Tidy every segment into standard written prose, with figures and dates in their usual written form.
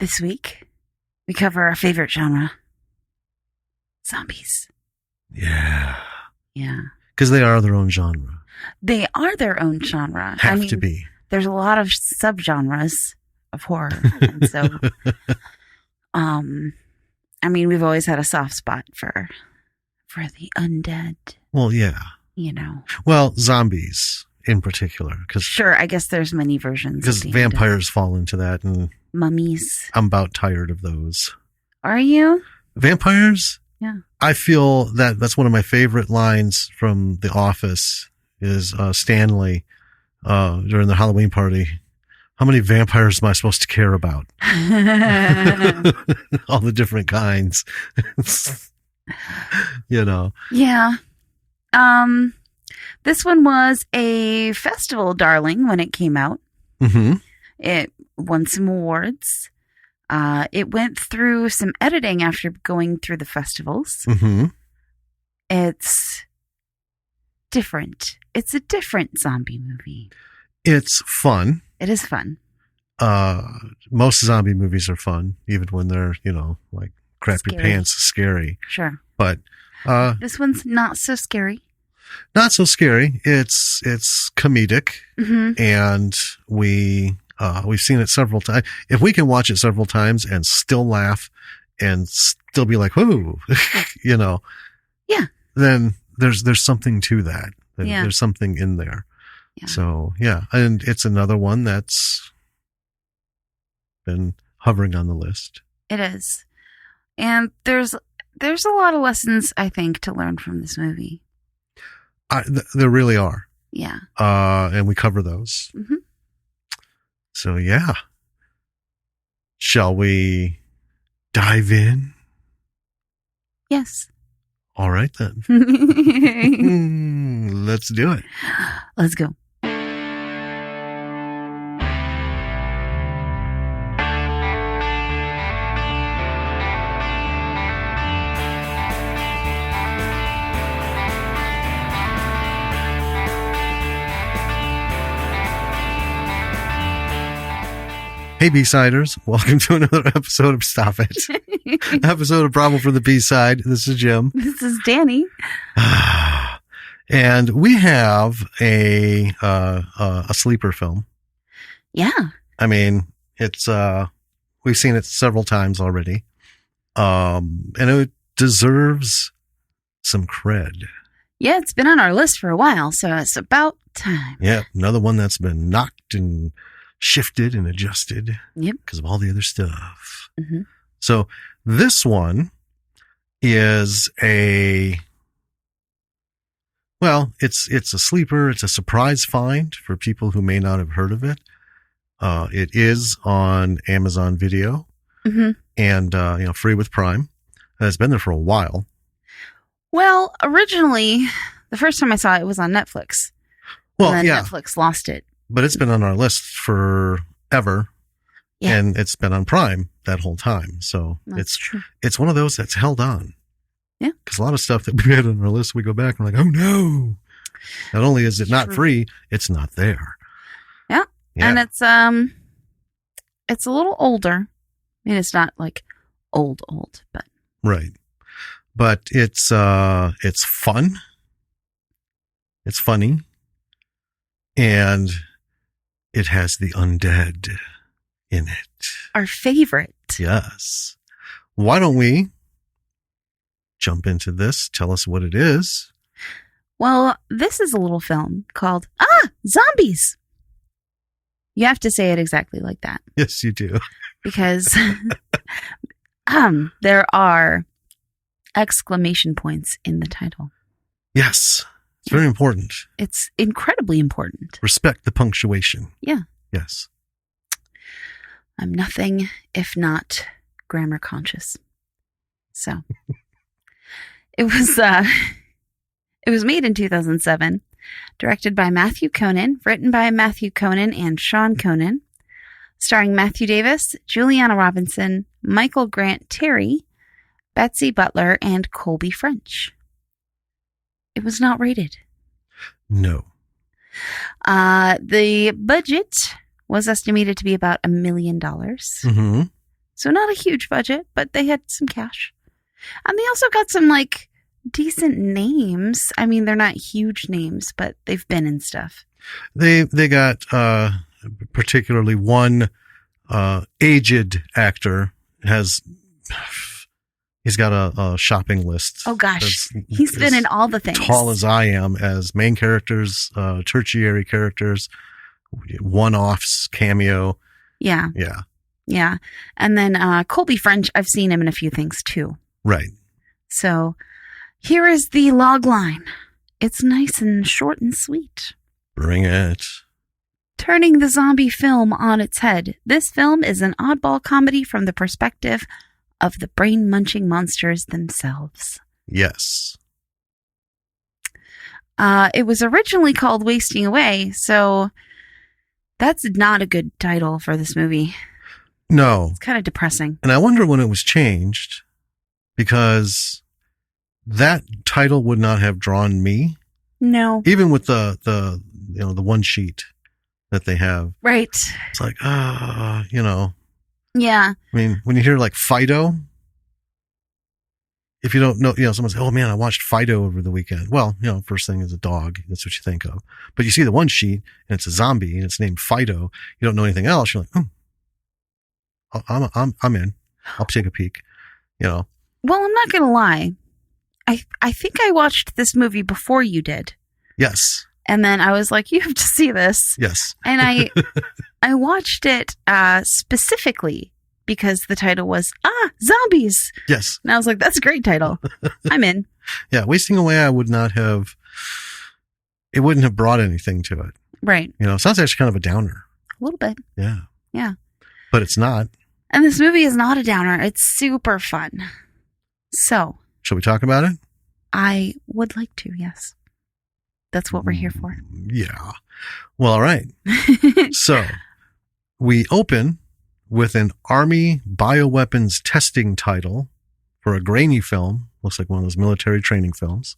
This week, we cover our favorite genre, zombies. Yeah. Yeah. Because they are their own genre. They are their own genre. Have to be. There's a lot of subgenres of horror. And so, we've always had a soft spot for the undead. Well, yeah. You know. Well, zombies in particular. Sure, I guess there's many versions. Because vampires fall into that. And mummies. I'm about tired of those. Are you? Vampires? Yeah. I feel that's one of my favorite lines from The Office is Stanley during the Halloween party. How many vampires am I supposed to care about? All the different kinds. You know. Yeah. This one was a festival darling when it came out. Mm-hmm. It won some awards. It went through some editing after going through the festivals. Mm-hmm. It's different. It's a different zombie movie. It's fun. It is fun. Most zombie movies are fun, even when they're, like crap Scary. your pants scary. Sure. But this one's not so scary. Not so scary. It's comedic, mm-hmm. and we've seen it several times. If we can watch it several times and still laugh and still be like, "Whoa," Yeah. then there's something to that. Yeah. There's something in there. Yeah. So yeah, and it's another one that's been hovering on the list. It is, and there's a lot of lessons I think to learn from this movie. There really are. Yeah. And we cover those. Mm-hmm. So yeah. Shall we dive in? Yes. All right then. Let's do it. Let's go. Hey B-Siders, welcome to another episode of Stop It. Episode of Problem for the B-Side. This is Jim. This is Danny. And we have a sleeper film. Yeah. I mean, it's we've seen it several times already. And it deserves some cred. Yeah, it's been on our list for a while, so it's about time. Yeah, another one that's been knocked and shifted and adjusted. Yep. Because of all the other stuff. Mm-hmm. So this one is it's a sleeper. It's a surprise find for people who may not have heard of it. It is on Amazon Video, mm-hmm. and free with Prime. It's been there for a while. Well, originally, the first time I saw it was on Netflix. Well, and then yeah, Netflix lost it. but it's been on our list forever, Yeah. and it's been on Prime that whole time. So That's true. it's one of those that's held on. Yeah. Because a lot of stuff that we had on our list, we go back and we're like, oh no. Not only is it not True. free, it's not there. Yeah. Yeah. And it's a little older. I mean, it's not like old, but Right. But it's fun. It's funny. And it has the undead in it. our favorite. Yes. Why don't we jump into this? Tell us what it is. Well, this is a little film called Zombies. You have to say it exactly like that Yes, you do. because there are exclamation points in the title. Yes. It's very important. It's incredibly important. Respect the punctuation. Yeah. Yes. I'm nothing if not grammar conscious. So it was made in 2007, directed by Matthew Conan, written by Matthew Conan and Sean Conan, starring Matthew Davis, Juliana Robinson, Michael Grant Terry, Betsy Butler, and Colby French. It was not rated. No. The budget was estimated to be about $1 million. Mm-hmm. So not a huge budget, but they had some cash. And they also got some, like, decent names. I mean, they're not huge names, but they've been in stuff. They got particularly one aged actor he's got a shopping list. Oh gosh, he's been in all the things. Tall as I am, as main characters, tertiary characters, one-offs, cameo. Yeah. And then Colby French, I've seen him in a few things too. Right. So here is the log line. It's nice and short and sweet. Bring it. Turning the zombie film on its head, this film is an oddball comedy from the perspective of the brain-munching monsters themselves. Yes. It was originally called Wasting Away, so that's not a good title for this movie. No. It's kind of depressing. And I wonder when it was changed, because that title would not have drawn me. No. Even with the one sheet that they have. Right. It's like, Yeah. I mean, when you hear like Fido, if you don't know, someone says, oh man, I watched Fido over the weekend. Well, first thing is a dog. That's what you think of. But you see the one sheet and it's a zombie and it's named Fido. You don't know anything else. You're like, I'm in. I'll take a peek, Well, I'm not going to lie. I think I watched this movie before you did. Yes. And then I was like, you have to see this. Yes. And I watched it specifically because the title was, Zombies. Yes. And I was like, that's a great title. I'm in. Yeah. Wasting Away, it wouldn't have brought anything to it. Right. It sounds actually kind of a downer. A little bit. Yeah. Yeah. But it's not. And this movie is not a downer. It's super fun. So. Shall we talk about it? I would like to, yes. That's what we're here for. Yeah. Well, all right. So we open with an Army bioweapons testing title for a grainy film. Looks like one of those military training films.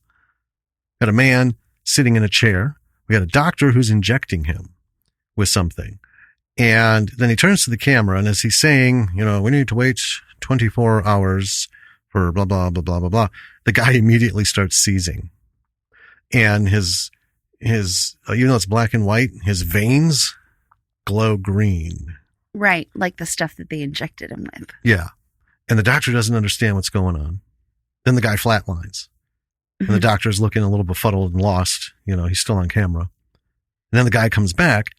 Got a man sitting in a chair. We got a doctor who's injecting him with something. And then he turns to the camera, and as he's saying, we need to wait 24 hours for blah, blah, blah, blah, blah, blah, the guy immediately starts seizing. And his even though it's black and white, his veins glow green. Right. Like the stuff that they injected him with. Yeah. And the doctor doesn't understand what's going on. Then the guy flatlines. And the doctor's looking a little befuddled and lost. He's still on camera. And then the guy comes back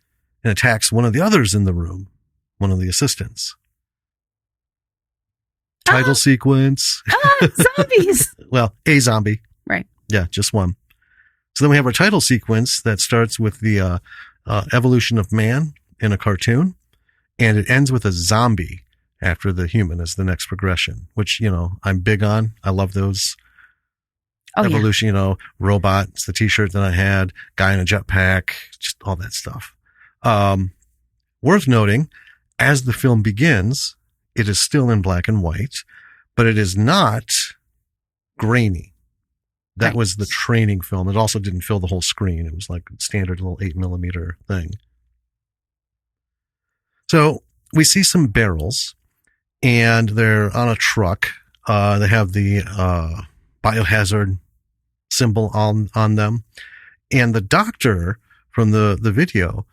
and attacks one of the others in the room, one of the assistants. Title sequence. Zombies. Well, a zombie. Right. Yeah, just one. So then we have our title sequence that starts with the evolution of man in a cartoon, and it ends with a zombie after the human as the next progression, which, I'm big on. I love those. Evolution, robot. It's the t-shirt that I had, guy in a jetpack, just all that stuff. Worth noting, as the film begins, it is still in black and white, but it is not grainy. That right. was the training film. It also didn't fill the whole screen. It was like a standard little 8mm thing. So we see some barrels, and they're on a truck. They have the biohazard symbol on them. And the doctor from the video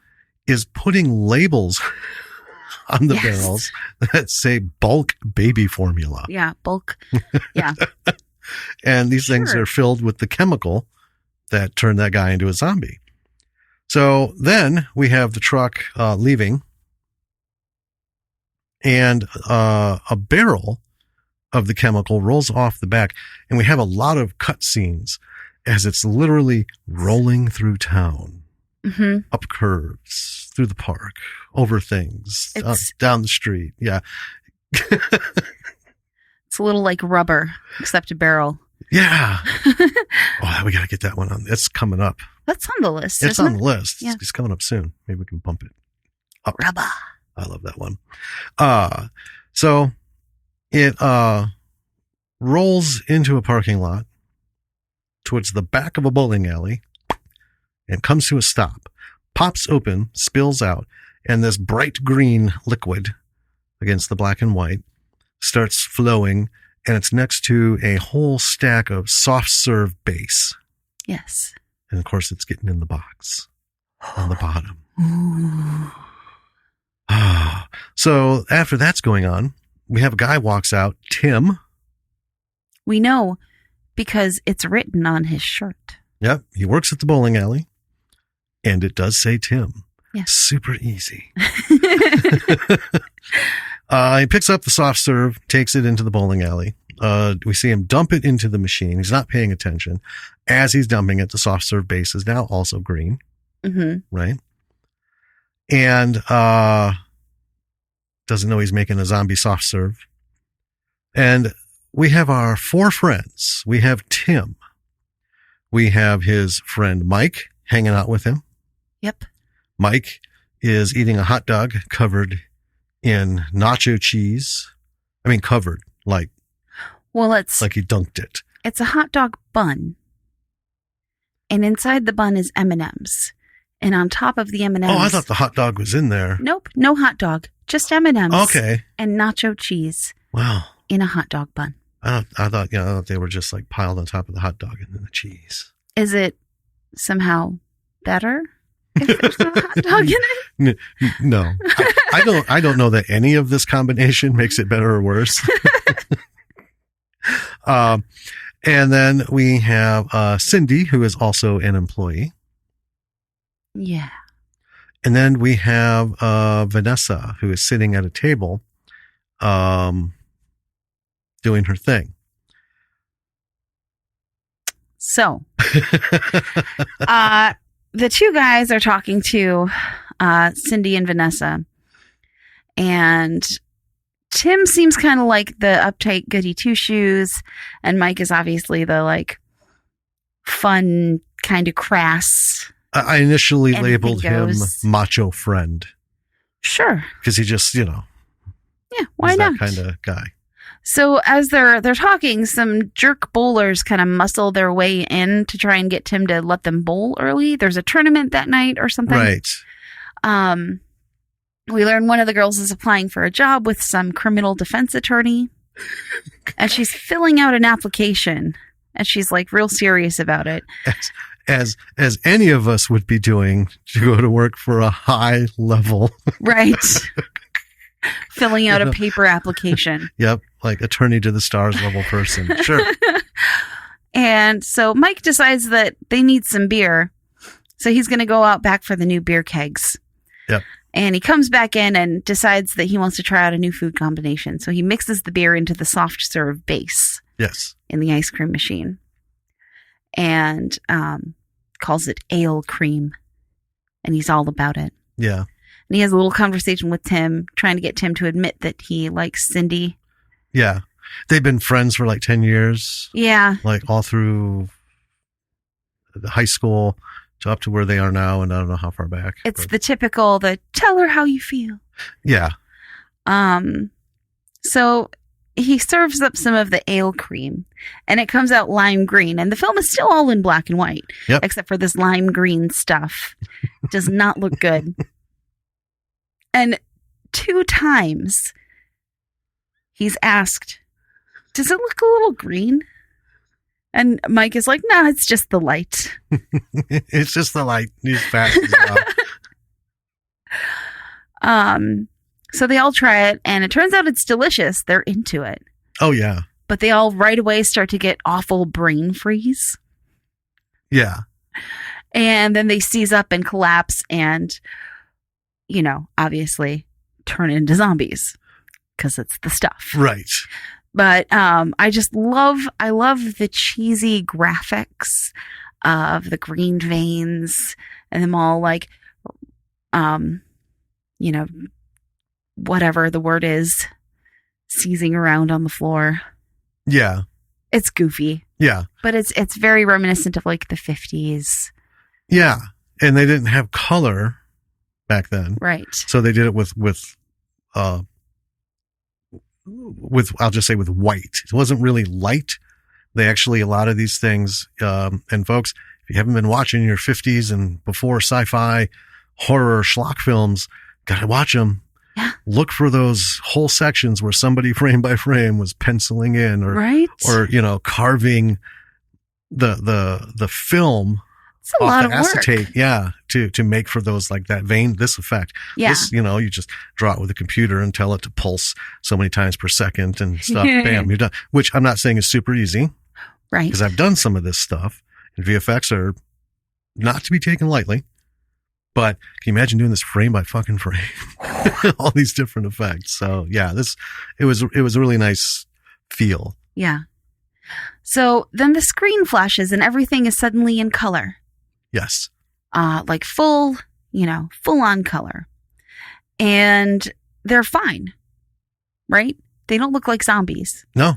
is putting labels on the barrels that say bulk baby formula. Yeah, bulk. Yeah. And these things are filled with the chemical that turned that guy into a zombie. So then we have the truck leaving, and a barrel of the chemical rolls off the back, and we have a lot of cutscenes as it's literally rolling through town, up curves, through the park, over things, down the street. Yeah. It's a little like rubber, except a barrel. Yeah. Oh, we got to get that one on. It's coming up. That's on the list. It's on the list. Yeah. It's coming up soon. Maybe we can bump it up. Rubber. I love that one. So it rolls into a parking lot towards the back of a bowling alley and comes to a stop, pops open, spills out, and this bright green liquid against the black and white starts flowing, and it's next to a whole stack of soft serve base. Yes. And of course, it's getting in the box on the bottom. So after that's going on, we have a guy walks out, Tim. We know because it's written on his shirt. Yep. He works at the bowling alley, and it does say Tim. Yeah. Super easy. He picks up the soft serve, takes it into the bowling alley. We see him dump it into the machine. He's not paying attention. As he's dumping it, the soft serve base is now also green. Mm-hmm. Right? And doesn't know he's making a zombie soft serve. And we have our 4 friends. We have Tim. We have his friend Mike hanging out with him. Yep. Mike is eating a hot dog covered in nacho cheese. I mean, covered, like he dunked it. It's a hot dog bun. And inside the bun is M&Ms. And on top of the M&Ms... Oh, I thought the hot dog was in there. Nope, no hot dog. Just M&Ms. Okay. And nacho cheese. Wow. In a hot dog bun. I thought they were just like piled on top of the hot dog and then the cheese. Is it somehow better if there's no hot dog in it? No. I don't know that any of this combination makes it better or worse. And then we have Cindy, who is also an employee. Yeah. And then we have Vanessa, who is sitting at a table doing her thing. So, the 2 guys are talking to Cindy and Vanessa. And Tim seems kind of like the uptight goody two-shoes. And Mike is obviously the, like, fun, kind of crass. I initially labeled him macho friend. Sure. Because he just, Yeah, why not? That kind of guy. So as they're talking, some jerk bowlers kind of muscle their way in to try and get Tim to let them bowl early. There's a tournament that night or something. Right. We learn one of the girls is applying for a job with some criminal defense attorney. And she's filling out an application. And she's like real serious about it. As any of us would be doing to go to work for a high level. Right. Filling out a paper application. Yep. Like attorney to the stars level person. Sure. And so Mike decides that they need some beer. So he's going to go out back for the new beer kegs. Yep. And he comes back in and decides that he wants to try out a new food combination. So he mixes the beer into the soft serve base. Yes. In the ice cream machine. And calls it ale cream. And he's all about it. Yeah. And he has a little conversation with Tim, trying to get Tim to admit that he likes Cindy. Yeah. They've been friends for like 10 years. Yeah. Like all through the high school to up to where they are now. And I don't know how far back. It's the typical, tell her how you feel. Yeah. So he serves up some of the ale cream and it comes out lime green. And the film is still all in black and white. Yep. Except for this lime green stuff. Does not look good. And 2 times he's asked, does it look a little green? And Mike is like, no, it's just the light. It's just the light. He's fast as well. So they all try it and it turns out it's delicious. They're into it. Oh, yeah. But they all right away start to get awful brain freeze. Yeah. And then they seize up and collapse and, obviously turn into zombies because it's the stuff. Right. But I love the cheesy graphics of the green veins and them all like, whatever the word is, seizing around on the floor. Yeah. It's goofy. Yeah. But it's very reminiscent of like the 50s. Yeah. And they didn't have color back then. Right. So they did it with I'll just say with white. It wasn't really light. They actually, a lot of these things, and folks, if you haven't been watching your 50s and before sci-fi horror schlock films, gotta watch them. Yeah. Look for those whole sections where somebody frame by frame was penciling in Right. or carving the film It's a off lot the of work. acetate, to make for those like that vein, this effect. Yeah. This, you just draw it with a computer and tell it to pulse so many times per second and stuff. Bam, you're done. Which I'm not saying is super easy, Right. because I've done some of this stuff, and VFX are not to be taken lightly. But can you imagine doing this frame by fucking frame? All these different effects. So yeah, it was a really nice feel. Yeah. So then the screen flashes and everything is suddenly in color. Yes. Like full on color. And they're fine. Right? They don't look like zombies. No.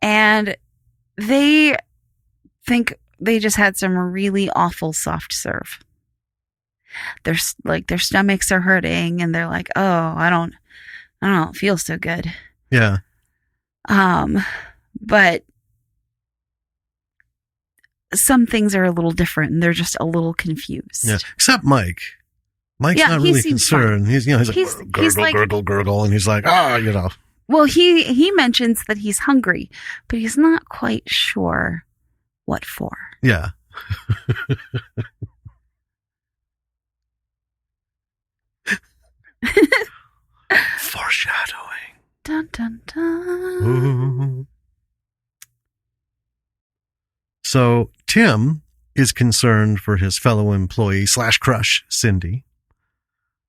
And they think they just had some really awful soft serve. Their stomachs are hurting and they're like, oh, I don't feel so good. Yeah. But some things are a little different and they're just a little confused. Yeah. Except Mike. Mike's not really concerned. Fine. He's like, gurgle, and he's like, Well, he mentions that he's hungry, but he's not quite sure what for. Yeah. Foreshadowing. Dun, dun, dun. Ooh. So Tim is concerned for his fellow employee / crush, Cindy.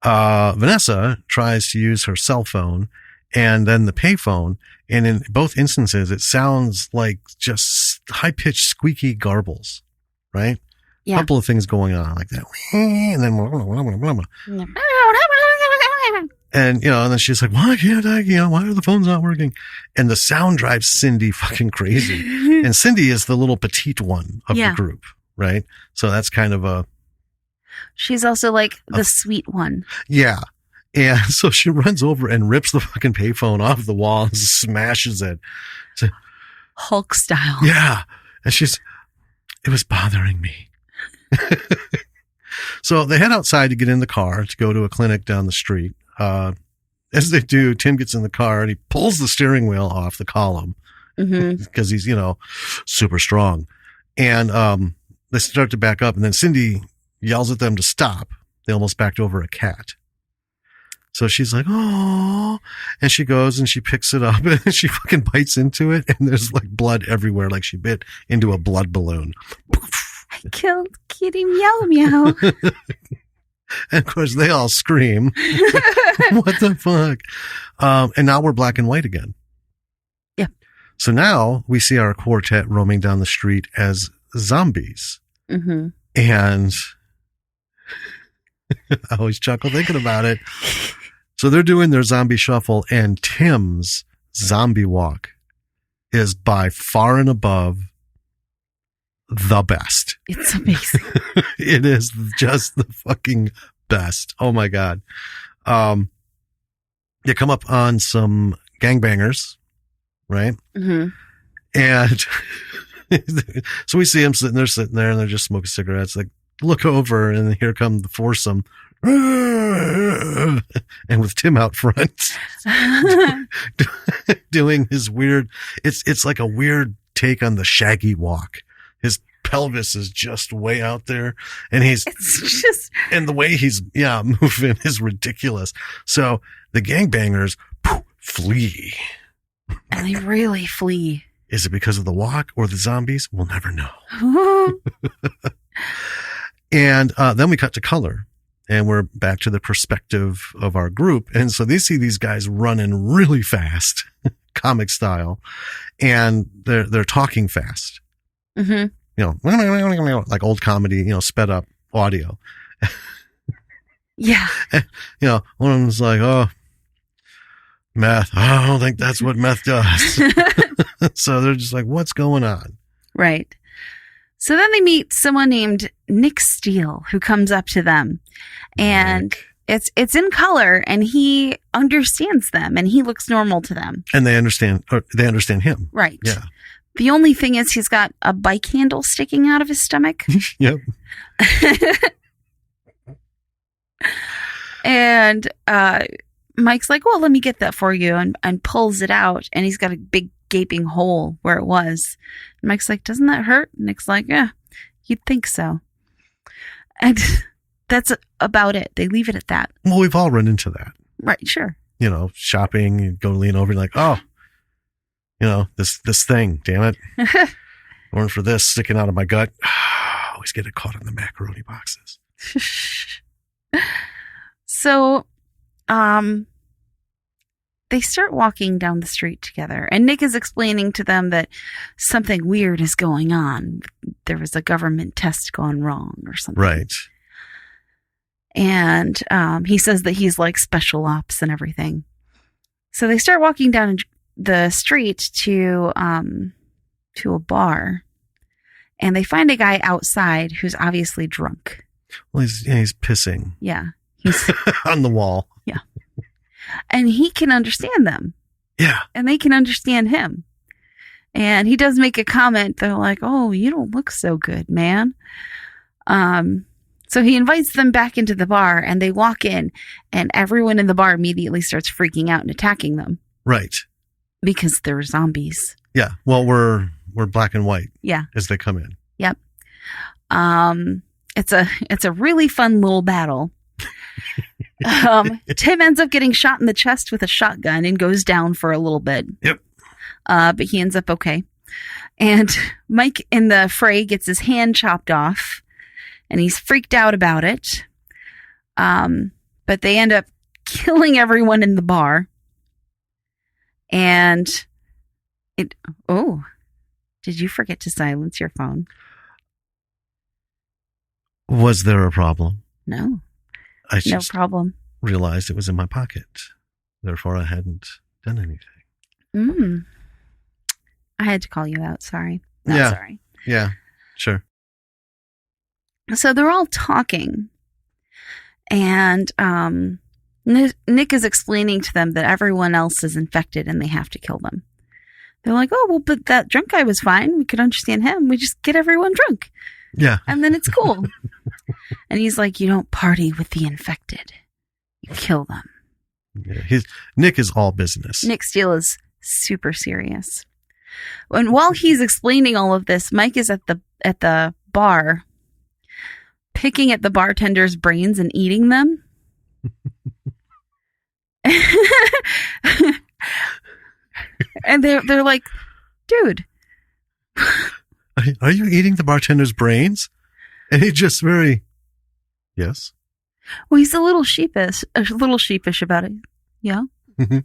Vanessa tries to use her cell phone and then the payphone. And in both instances, it sounds like just high-pitched squeaky garbles, right? Yeah. A couple of things going on like that. And then, and then she's like, why can't I, why are the phones not working? And the sound drives Cindy fucking crazy. And Cindy is the little petite one of the group, right? So that's kind of she's also like the sweet one. Yeah. And so she runs over and rips the fucking payphone off the wall and smashes it. So, Hulk style. Yeah. And it was bothering me. So they head outside to get in the car to go to a clinic down the street. As they do, Tim gets in the car and he pulls the steering wheel off the column because he's, super strong. And they start to back up and then Cindy yells at them to stop. They almost backed over a cat. So she's like, oh, and she goes and she picks it up and she fucking bites into it. And there's like blood everywhere. Like she bit into a blood balloon. I killed Kitty Meow Meow. And of course they all scream. What the fuck? And now we're black and white again. Yeah. So now we see our quartet roaming down the street as zombies. Mm-hmm. And I always chuckle thinking about it. So they're doing their zombie shuffle and Tim's zombie walk is by far and above the best. It's amazing. It is just the fucking best. Oh my God. You come up on some gangbangers, right? Mm-hmm. And so we see them sitting there and they're just smoking cigarettes. Like, look over and here come the foursome. And with Tim out front doing his weird, it's like a weird take on the Shaggy walk. His pelvis is just way out there and and the way he's moving is ridiculous. So the gangbangers flee. And they really flee. Is it because of the walk or the zombies? We'll never know. And then we cut to color and we're back to the perspective of our group. And so they see these guys running really fast, comic style, and they're talking fast. Mm-hmm. Like old comedy, sped up audio. Yeah. One of them's like, oh, meth. I don't think that's what meth does. So they're just like, what's going on? Right. So then they meet someone named Nick Steele who comes up to them and it's in color and he understands them and he looks normal to them. And they understand him. Right. Yeah. The only thing is he's got a bike handle sticking out of his stomach. Yep. And Mike's like, well, let me get that for you, and pulls it out, and he's got a big gaping hole where it was. And Mike's like, doesn't that hurt? And Nick's like, yeah, you'd think so. And that's about it. They leave it at that. Well, we've all run into that. Right, sure. Shopping, you go lean over and like, oh, this thing, damn it. Going for this sticking out of my gut. Always get it caught in the macaroni boxes. So, they start walking down the street together, and Nick is explaining to them that something weird is going on. There was a government test gone wrong or something. Right. And he says that he's like special ops and everything. So they start walking down the street to a bar, and they find a guy outside who's obviously drunk. Well, he's pissing. Yeah. He's on the wall. Yeah. And he can understand them. Yeah. And they can understand him. And he does make a comment. They're like, oh, you don't look so good, man. So he invites them back into the bar, and they walk in, and everyone in the bar immediately starts freaking out and attacking them. Right. Because they're zombies. Yeah. Well, we're black and white. Yeah. As they come in. Yep. It's a really fun little battle. Tim ends up getting shot in the chest with a shotgun and goes down for a little bit. Yep. But he ends up okay. And Mike in the fray gets his hand chopped off, and he's freaked out about it. But they end up killing everyone in the bar. And did you forget to silence your phone? Was there a problem? No. I just problem. realized it was in my pocket. Therefore, I hadn't done anything. I had to call you out. Sorry. Sorry. Yeah, sure. So they're all talking, and Nick is explaining to them that everyone else is infected and they have to kill them. They're like, oh, well, but that drunk guy was fine. We could understand him. We just get everyone drunk. Yeah. And then it's cool. And he's like, you don't party with the infected. You kill them. Yeah, Nick is all business. Nick Steele is super serious. And while he's explaining all of this, Mike is at the bar, picking at the bartender's brains and eating them. And they're like, dude. Are you eating the bartender's brains? And he just yes. Well, he's a little sheepish about it. Yeah. And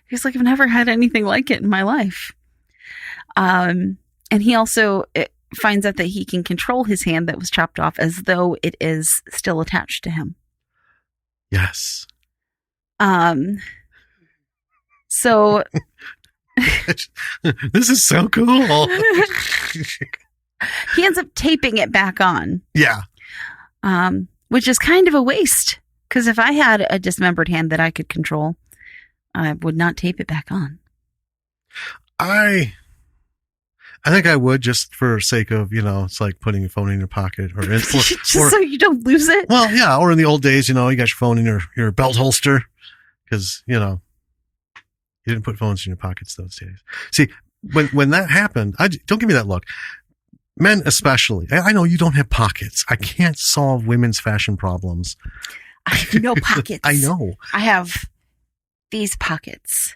he's like, I've never had anything like it in my life. And he also finds out that he can control his hand that was chopped off as though it is still attached to him. Yes. So this is so cool. He ends up taping it back on. Yeah. Which is kind of a waste, because if I had a dismembered hand that I could control, I would not tape it back on. I think I would, just for sake of, it's like putting your phone in your pocket or so you don't lose it. Well, yeah. Or in the old days, you got your phone in your belt holster, because, you didn't put phones in your pockets those days. See, when that happened, don't give me that look. Men especially. I know you don't have pockets. I can't solve women's fashion problems. I have no pockets. I know. I have these pockets.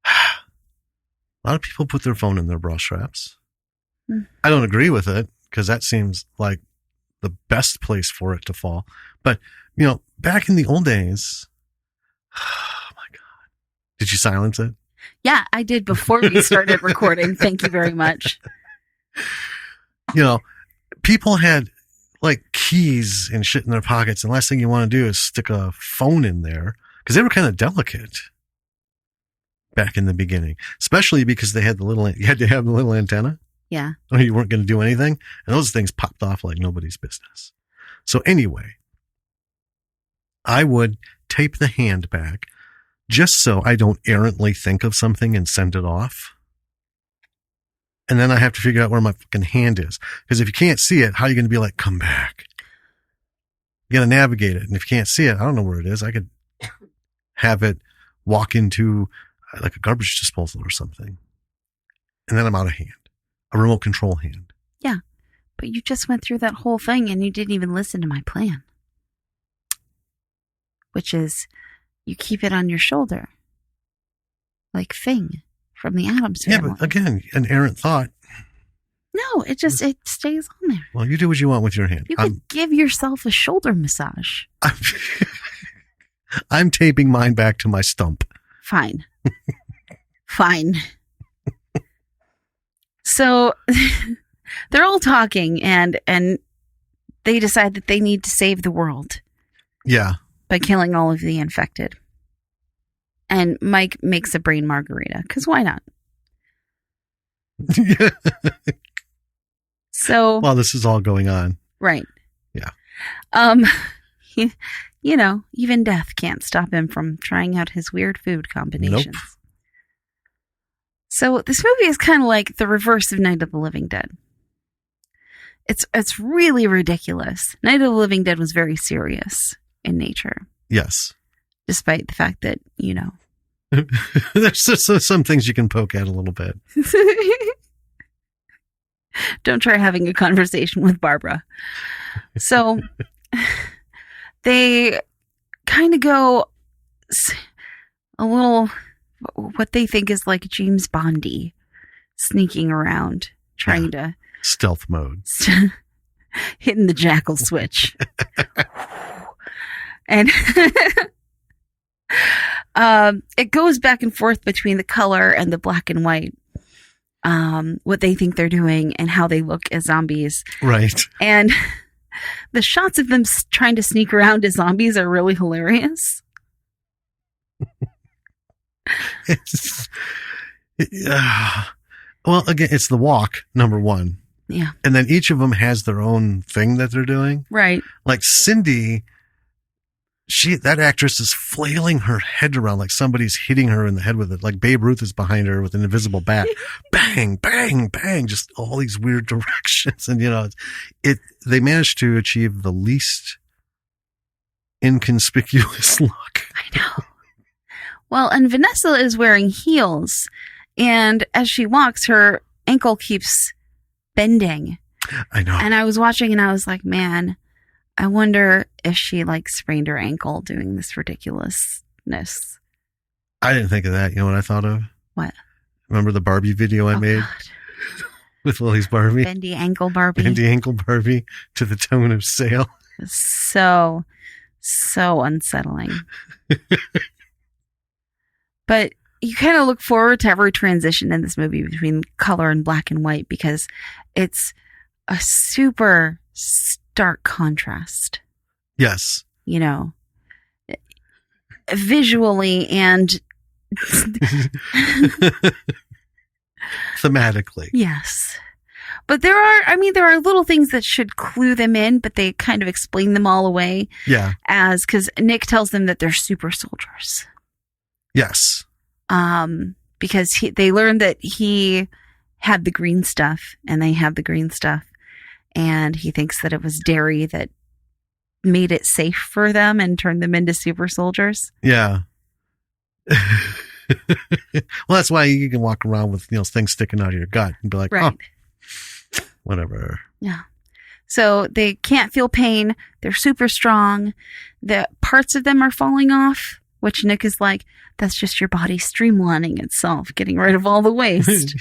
A lot of people put their phone in their bra straps. I don't agree with it, because that seems like the best place for it to fall. But, back in the old days, oh my God. Did you silence it? Yeah, I did before we started recording. Thank you very much. People had like keys and shit in their pockets, and the last thing you want to do is stick a phone in there, because they were kind of delicate back in the beginning, especially because you had to have the little antenna. Yeah. Or you weren't going to do anything. And those things popped off like nobody's business. So anyway, I would tape the hand back just so I don't errantly think of something and send it off. And then I have to figure out where my fucking hand is. Because if you can't see it, how are you going to be like, come back? You got to navigate it. And if you can't see it, I don't know where it is. I could have it walk into like a garbage disposal or something. And then I'm out of hand. A remote control hand. Yeah. But you just went through that whole thing and you didn't even listen to my plan. Which is, you keep it on your shoulder. Like Thing from the Addams Family. Yeah, but again, an errant thought. No, it stays on there. Well, you do what you want with your hand. You could give yourself a shoulder massage. I'm taping mine back to my stump. Fine. Fine. So they're all talking and they decide that they need to save the world. Yeah. By killing all of the infected. And Mike makes a brain margarita, because why not? So while this is all going on. Right. Yeah. You know, even death can't stop him from trying out his weird food combinations. Nope. So this movie is kind of like the reverse of Night of the Living Dead. It's really ridiculous. Night of the Living Dead was very serious in nature. Yes. Despite the fact that, you know. There's just some things you can poke at a little bit. Don't try having a conversation with Barbara. So they kind of go a little, what they think is like James Bondy, sneaking around, trying to stealth mode, hitting the jackal switch. And it goes back and forth between the color and the black and white. What they think they're doing and how they look as zombies. Right. And the shots of them trying to sneak around as zombies are really hilarious. Well, again, it's the walk, number one. Yeah. And then each of them has their own thing that they're doing. Right. Like Cindy, that actress is flailing her head around like somebody's hitting her in the head with it. Like Babe Ruth is behind her with an invisible bat. Bang, bang, bang. Just all these weird directions. And, you know, they managed to achieve the least inconspicuous look. I know. Well, and Vanessa is wearing heels. And as she walks, her ankle keeps bending. I know. And I was watching and I was like, man, I wonder if she like sprained her ankle doing this ridiculousness. I didn't think of that. You know what I thought of? What? Remember the Barbie video I made? God. With Lily's Barbie? Bendy ankle Barbie. Bendy ankle Barbie to the tone of Sail. So unsettling. But you kind of look forward to every transition in this movie between color and black and white because it's a super stark contrast. Yes. You know, visually and thematically. Yes. But there are little things that should clue them in, but they kind of explain them all away. Yeah. Because Nick tells them that they're super soldiers. Yes. Because they learned that he had the green stuff and they had the green stuff. And he thinks that it was dairy that made it safe for them and turned them into super soldiers. Yeah. Well, that's why you can walk around with, you know, things sticking out of your gut and be like, right. Oh, whatever. Yeah. So they can't feel pain. They're super strong. The parts of them are falling off, which Nick is like, that's just your body streamlining itself, getting rid of all the waste.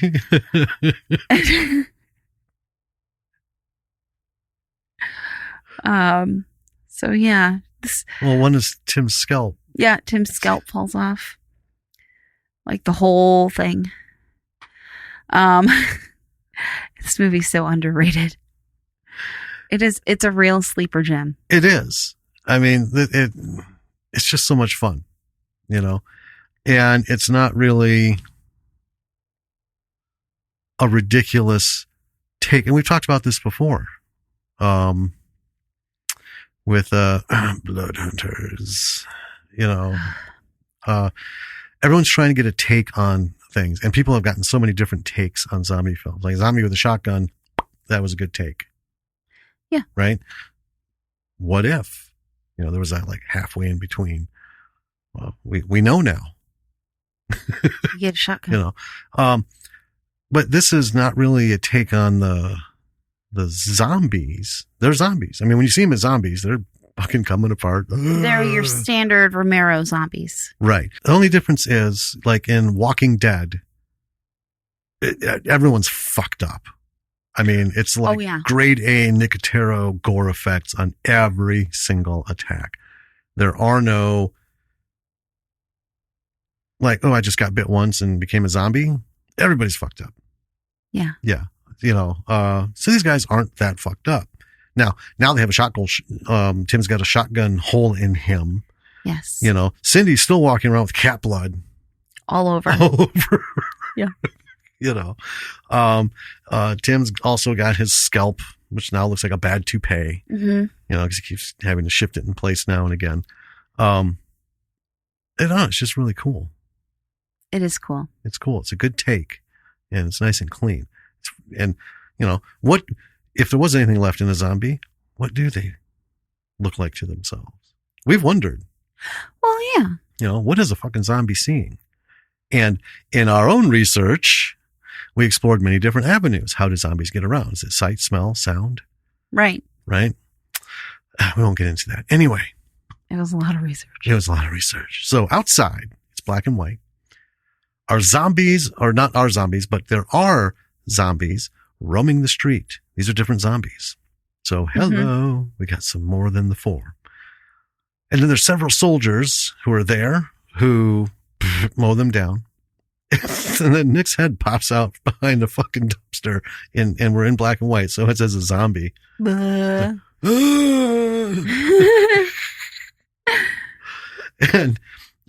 So yeah. Well, one is Tim's scalp. Yeah, Tim's scalp falls off. Like the whole thing. This movie's so underrated. It's a real sleeper gem. It is. I mean, it's just so much fun, you know, and it's not really a ridiculous take. And we've talked about this before, with, Blood Hunters, you know, everyone's trying to get a take on things, and people have gotten so many different takes on zombie films. Like Zombie with a Shotgun, that was a good take. Yeah. Right? What if You know, there was that like halfway in between. Well, we know now. You get a shotgun. You know, but this is not really a take on the zombies. They're zombies. I mean, when you see them as zombies, they're fucking coming apart. They're your standard Romero zombies. Right. The only difference is, like in Walking Dead, everyone's fucked up. I mean, it's like grade A Nicotero gore effects on every single attack. There are no, like, oh, I just got bit once and became a zombie. Everybody's fucked up. Yeah. Yeah. You know, so these guys aren't that fucked up. Now they have a shotgun. Tim's got a shotgun hole in him. Yes. You know, Cindy's still walking around with cat blood all over. Yeah. You know, Tim's also got his scalp, which now looks like a bad toupee. Mm-hmm. You know, because he keeps having to shift it in place now and again. It's just really cool. It is cool. It's cool. It's a good take, and it's nice and clean. And you know, what if there was anything left in a zombie? What do they look like to themselves? We've wondered. Well, yeah. You know, what is a fucking zombie seeing? And in our own research, we explored many different avenues. How do zombies get around? Is it sight, smell, sound? Right. Right? We won't get into that. Anyway. It was a lot of research. So outside, it's black and white. Our zombies are not our zombies, but there are zombies roaming the street. These are different zombies. So hello, we got some more than the 4. And then there's several soldiers who are there who mow them down. And then Nick's head pops out behind a fucking dumpster and we're in black and white. So it says a zombie. And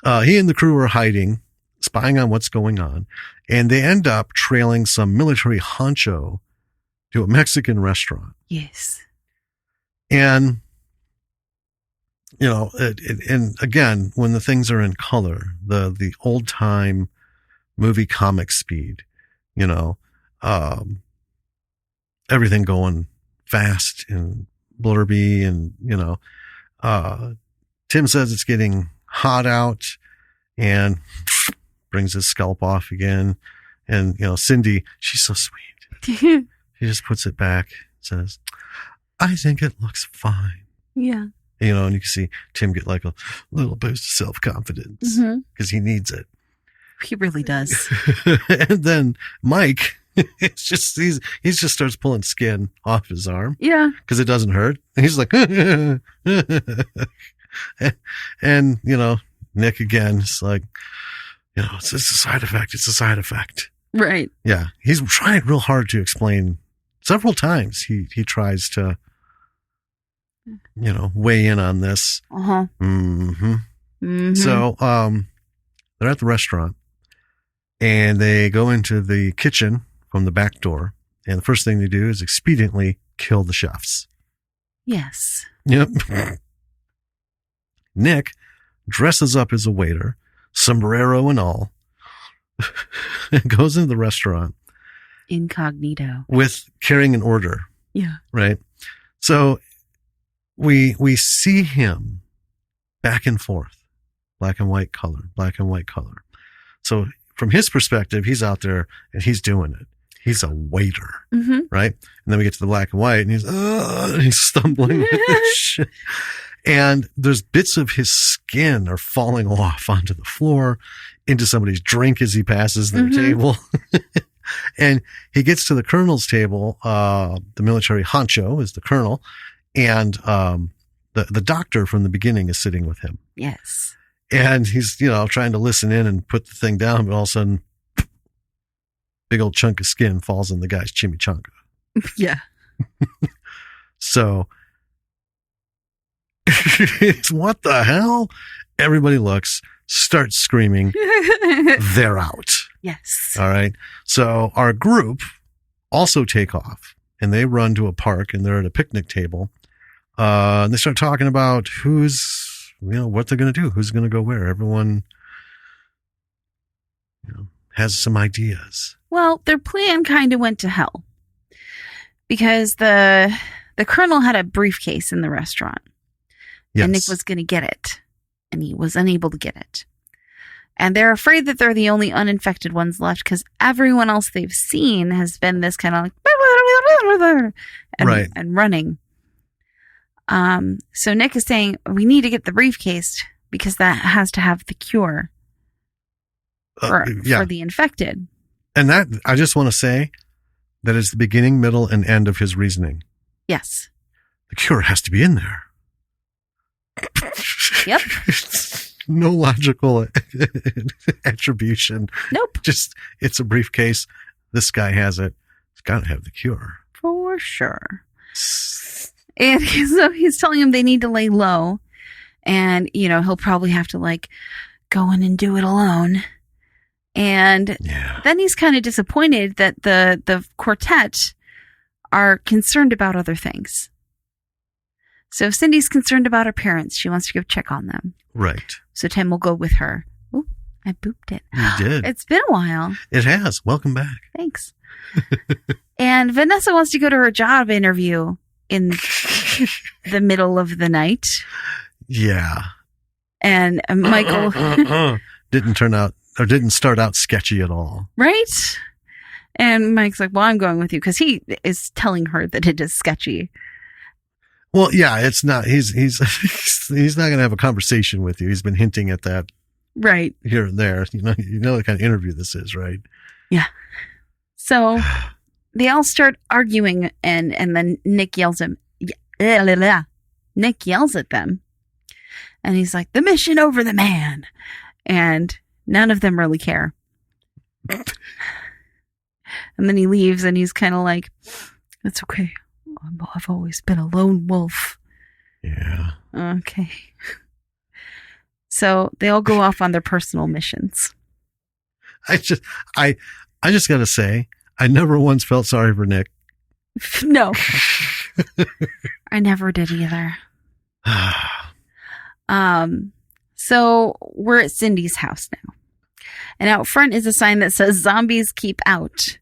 he and the crew are hiding, spying on what's going on. And they end up trailing some military honcho to a Mexican restaurant. Yes. And, you know, and again, when the things are in color, the old time movie comic speed, you know, everything going fast and blurby and, you know, Tim says it's getting hot out and brings his scalp off again. And, you know, Cindy, she's so sweet. She just puts it back, says, I think it looks fine. Yeah. You know, and you can see Tim get like a little boost of self-confidence because he needs it. He really does. And then Mike, it's just, he just starts pulling skin off his arm. Yeah. Because it doesn't hurt. And he's like, and, you know, Nick again, it's like, you know, it's a side effect. It's a side effect. Right. Yeah. He's trying real hard to explain. Several times he tries to, you know, weigh in on this. Uh-huh. Mm-hmm. Mm-hmm. So, they're at the restaurant and they go into the kitchen from the back door. And the first thing they do is expediently kill the chefs. Yes. Yep. Nick dresses up as a waiter, sombrero and all, and goes into the restaurant. Incognito. With carrying an order. Yeah. Right. So we see him back and forth, black and white color. So from his perspective, he's out there and he's doing it. He's a waiter, right? And then we get to the black and white and he's stumbling with this shit. And there's bits of his skin are falling off onto the floor, into somebody's drink as he passes their table. And he gets to the colonel's table. The military honcho is the colonel. And the doctor from the beginning is sitting with him. Yes. And he's, you know, trying to listen in and put the thing down, but all of a sudden, big old chunk of skin falls on the guy's chimichanga. Yeah. So, it's what the hell? Everybody looks, starts screaming. They're out. Yes. All right. So our group also take off and they run to a park and they're at a picnic table. And they start talking about what they're going to do, who's going to go where. Everyone, you know, has some ideas. Well, their plan kind of went to hell because the colonel had a briefcase in the restaurant. Yes. And Nick was going to get it. And he was unable to get it. And they're afraid that they're the only uninfected ones left because everyone else they've seen has been this kind of like and running. So Nick is saying, we need to get the briefcase because that has to have the cure for the infected. And that, I just want to say, that is the beginning, middle, and end of his reasoning. Yes. The cure has to be in there. Yep. No logical attribution. Nope. Just, it's a briefcase. This guy has it. It's got to have the cure. For sure. And so he's telling him they need to lay low. And, he'll probably have to like go in and do it alone. And then he's kind of disappointed that the quartet are concerned about other things. So Cindy's concerned about her parents. She wants to go check on them. Right. So Tim will go with her. Ooh, I booped it. You did. It's been a while. It has. Welcome back. Thanks. And Vanessa wants to go to her job interview in the middle of the night. Yeah. And Michael didn't start out sketchy at all. Right? And Mike's like, well, I'm going with you because he is telling her that it is sketchy. Well, yeah, it's not. He's not going to have a conversation with you. He's been hinting at that, right, here and there. You know the kind of interview this is, right? Yeah. So they all start arguing, and then Nick yells at Nick yells at them, and he's like, "The mission over the man," and none of them really care. And then he leaves, and he's kind of like, "It's okay. I've always been a lone wolf." Yeah. Okay. So they all go off on their personal missions. I just got to say, I never once felt sorry for Nick. No. I never did either. So we're at Cindy's house now. And out front is a sign that says zombies keep out.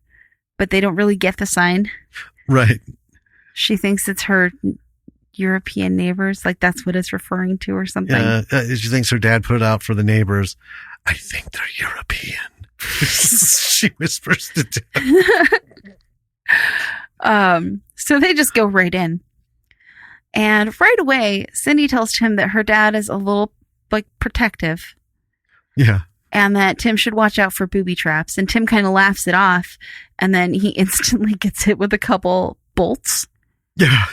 But they don't really get the sign. Right. She thinks it's her European neighbors. Like that's what it's referring to or something. Yeah, she thinks her dad put it out for the neighbors. I think they're European. She whispers to Dad. So they just go right in. And right away, Cindy tells Tim that her dad is a little like protective. Yeah. And that Tim should watch out for booby traps. And Tim kind of laughs it off. And then he instantly gets hit with a couple bolts. Yeah.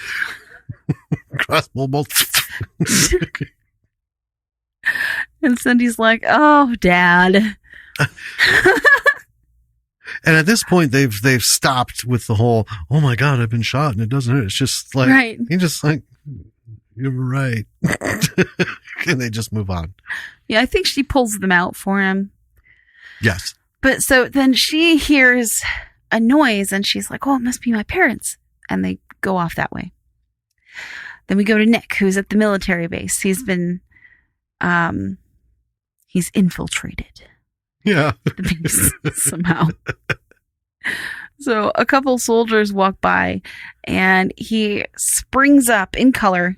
Crossbow bolts. And Cindy's like, "Oh, Dad." And at this point, they've stopped with the whole, "Oh my God, I've been shot and it doesn't hurt." It's just like, right. He just like, "You're right." And they just move on. Yeah, I think she pulls them out for him. Yes. But so then she hears a noise and she's like, "Oh, it must be my parents." And they go off that way. Then we go to Nick, who's at the military base. He's been, he's infiltrated. Yeah. The base somehow. So a couple soldiers walk by and he springs up in color,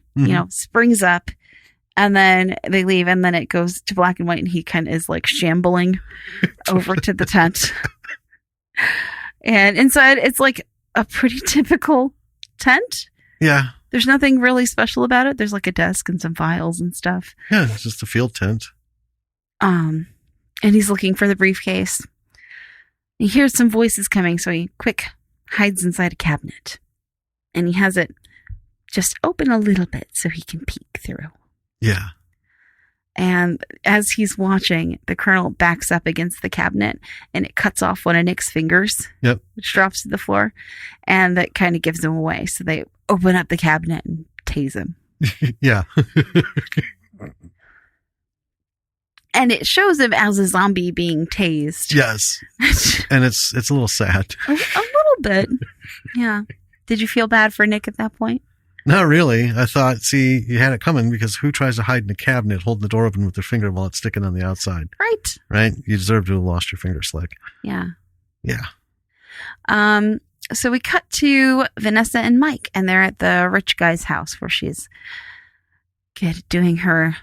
springs up, and then they leave and then it goes to black and white and he kind of is like shambling over to the tent. And inside it's like a pretty typical tent. Yeah. There's nothing really special about it. There's like a desk and some files and stuff. Yeah, it's just a field tent. And he's looking for the briefcase. He hears some voices coming, so he quick hides inside a cabinet. And he has it just open a little bit so he can peek through. Yeah. And as he's watching, the colonel backs up against the cabinet and it cuts off one of Nick's fingers. Yep. Which drops to the floor. And that kind of gives him away. So they open up the cabinet and tase him. Yeah. And it shows him as a zombie being tased. Yes. And it's a little sad. A little bit. Yeah. Did you feel bad for Nick at that point? Not really. I thought, see, you had it coming because who tries to hide in a cabinet holding the door open with their finger while it's sticking on the outside? Right. Right? You deserve to have lost your finger slick. Yeah. Yeah. So we cut to Vanessa and Mike, and they're at the rich guy's house where she's doing her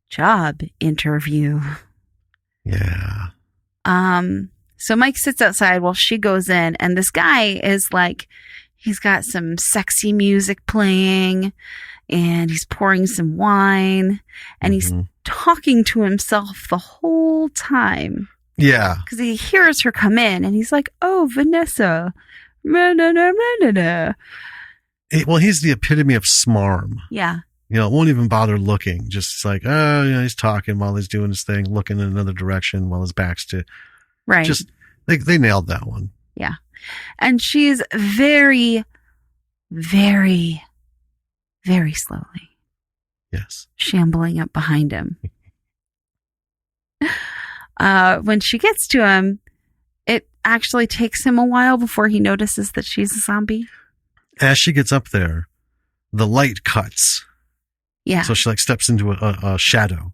job interview. Yeah. So Mike sits outside while she goes in, and this guy is like, he's got some sexy music playing, and he's pouring some wine, and he's talking to himself the whole time. Yeah. Because he hears her come in, and he's like, "Oh, Vanessa." Well, he's the epitome of smarm. yeah. Won't even bother looking. Just like, he's talking while he's doing his thing, looking in another direction while his back's to. Right. Just, they nailed that one. Yeah. And she's very, very, very slowly. Yes. Shambling up behind him. When she gets to him, it actually takes him a while before he notices that she's a zombie. As she gets up there, the light cuts. Yeah. So she steps into a shadow.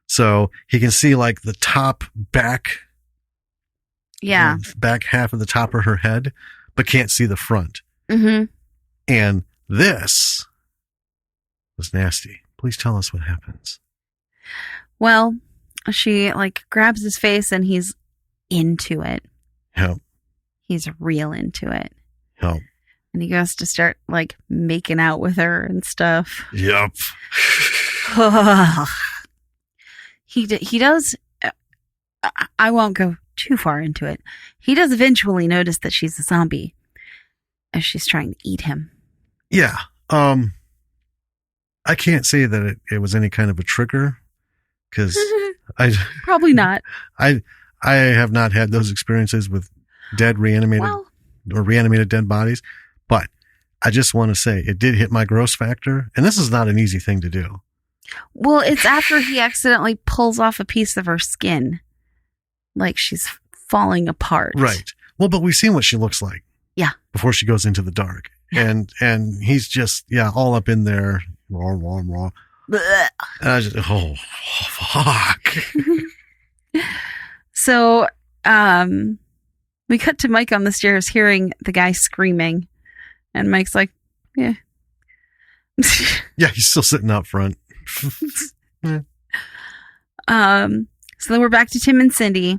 So he can see the top back. Yeah. Back half of the top of her head, but can't see the front. Mm-hmm. And this was nasty. Please tell us what happens. Well, she grabs his face and he's into it. Yep. He's real into it. Yep. And he goes to start making out with her and stuff. Yep. He does. I won't go too far into it. He does eventually notice that she's a zombie as she's trying to eat him. Yeah. I can't say that it was any kind of a trigger because I probably not. I have not had those experiences with reanimated dead bodies, but I just want to say it did hit my gross factor, and this is not an easy thing to do. Well, it's after he accidentally pulls off a piece of her skin. She's falling apart. Right. Well, but we've seen what she looks like. Yeah. Before she goes into the dark. Yeah. And he's just, all up in there. Raw, raw, raw. And I just, fuck. So, we cut to Mike on the stairs hearing the guy screaming. And Mike's like, yeah. Yeah, he's still sitting out front. So then we're back to Tim and Cindy,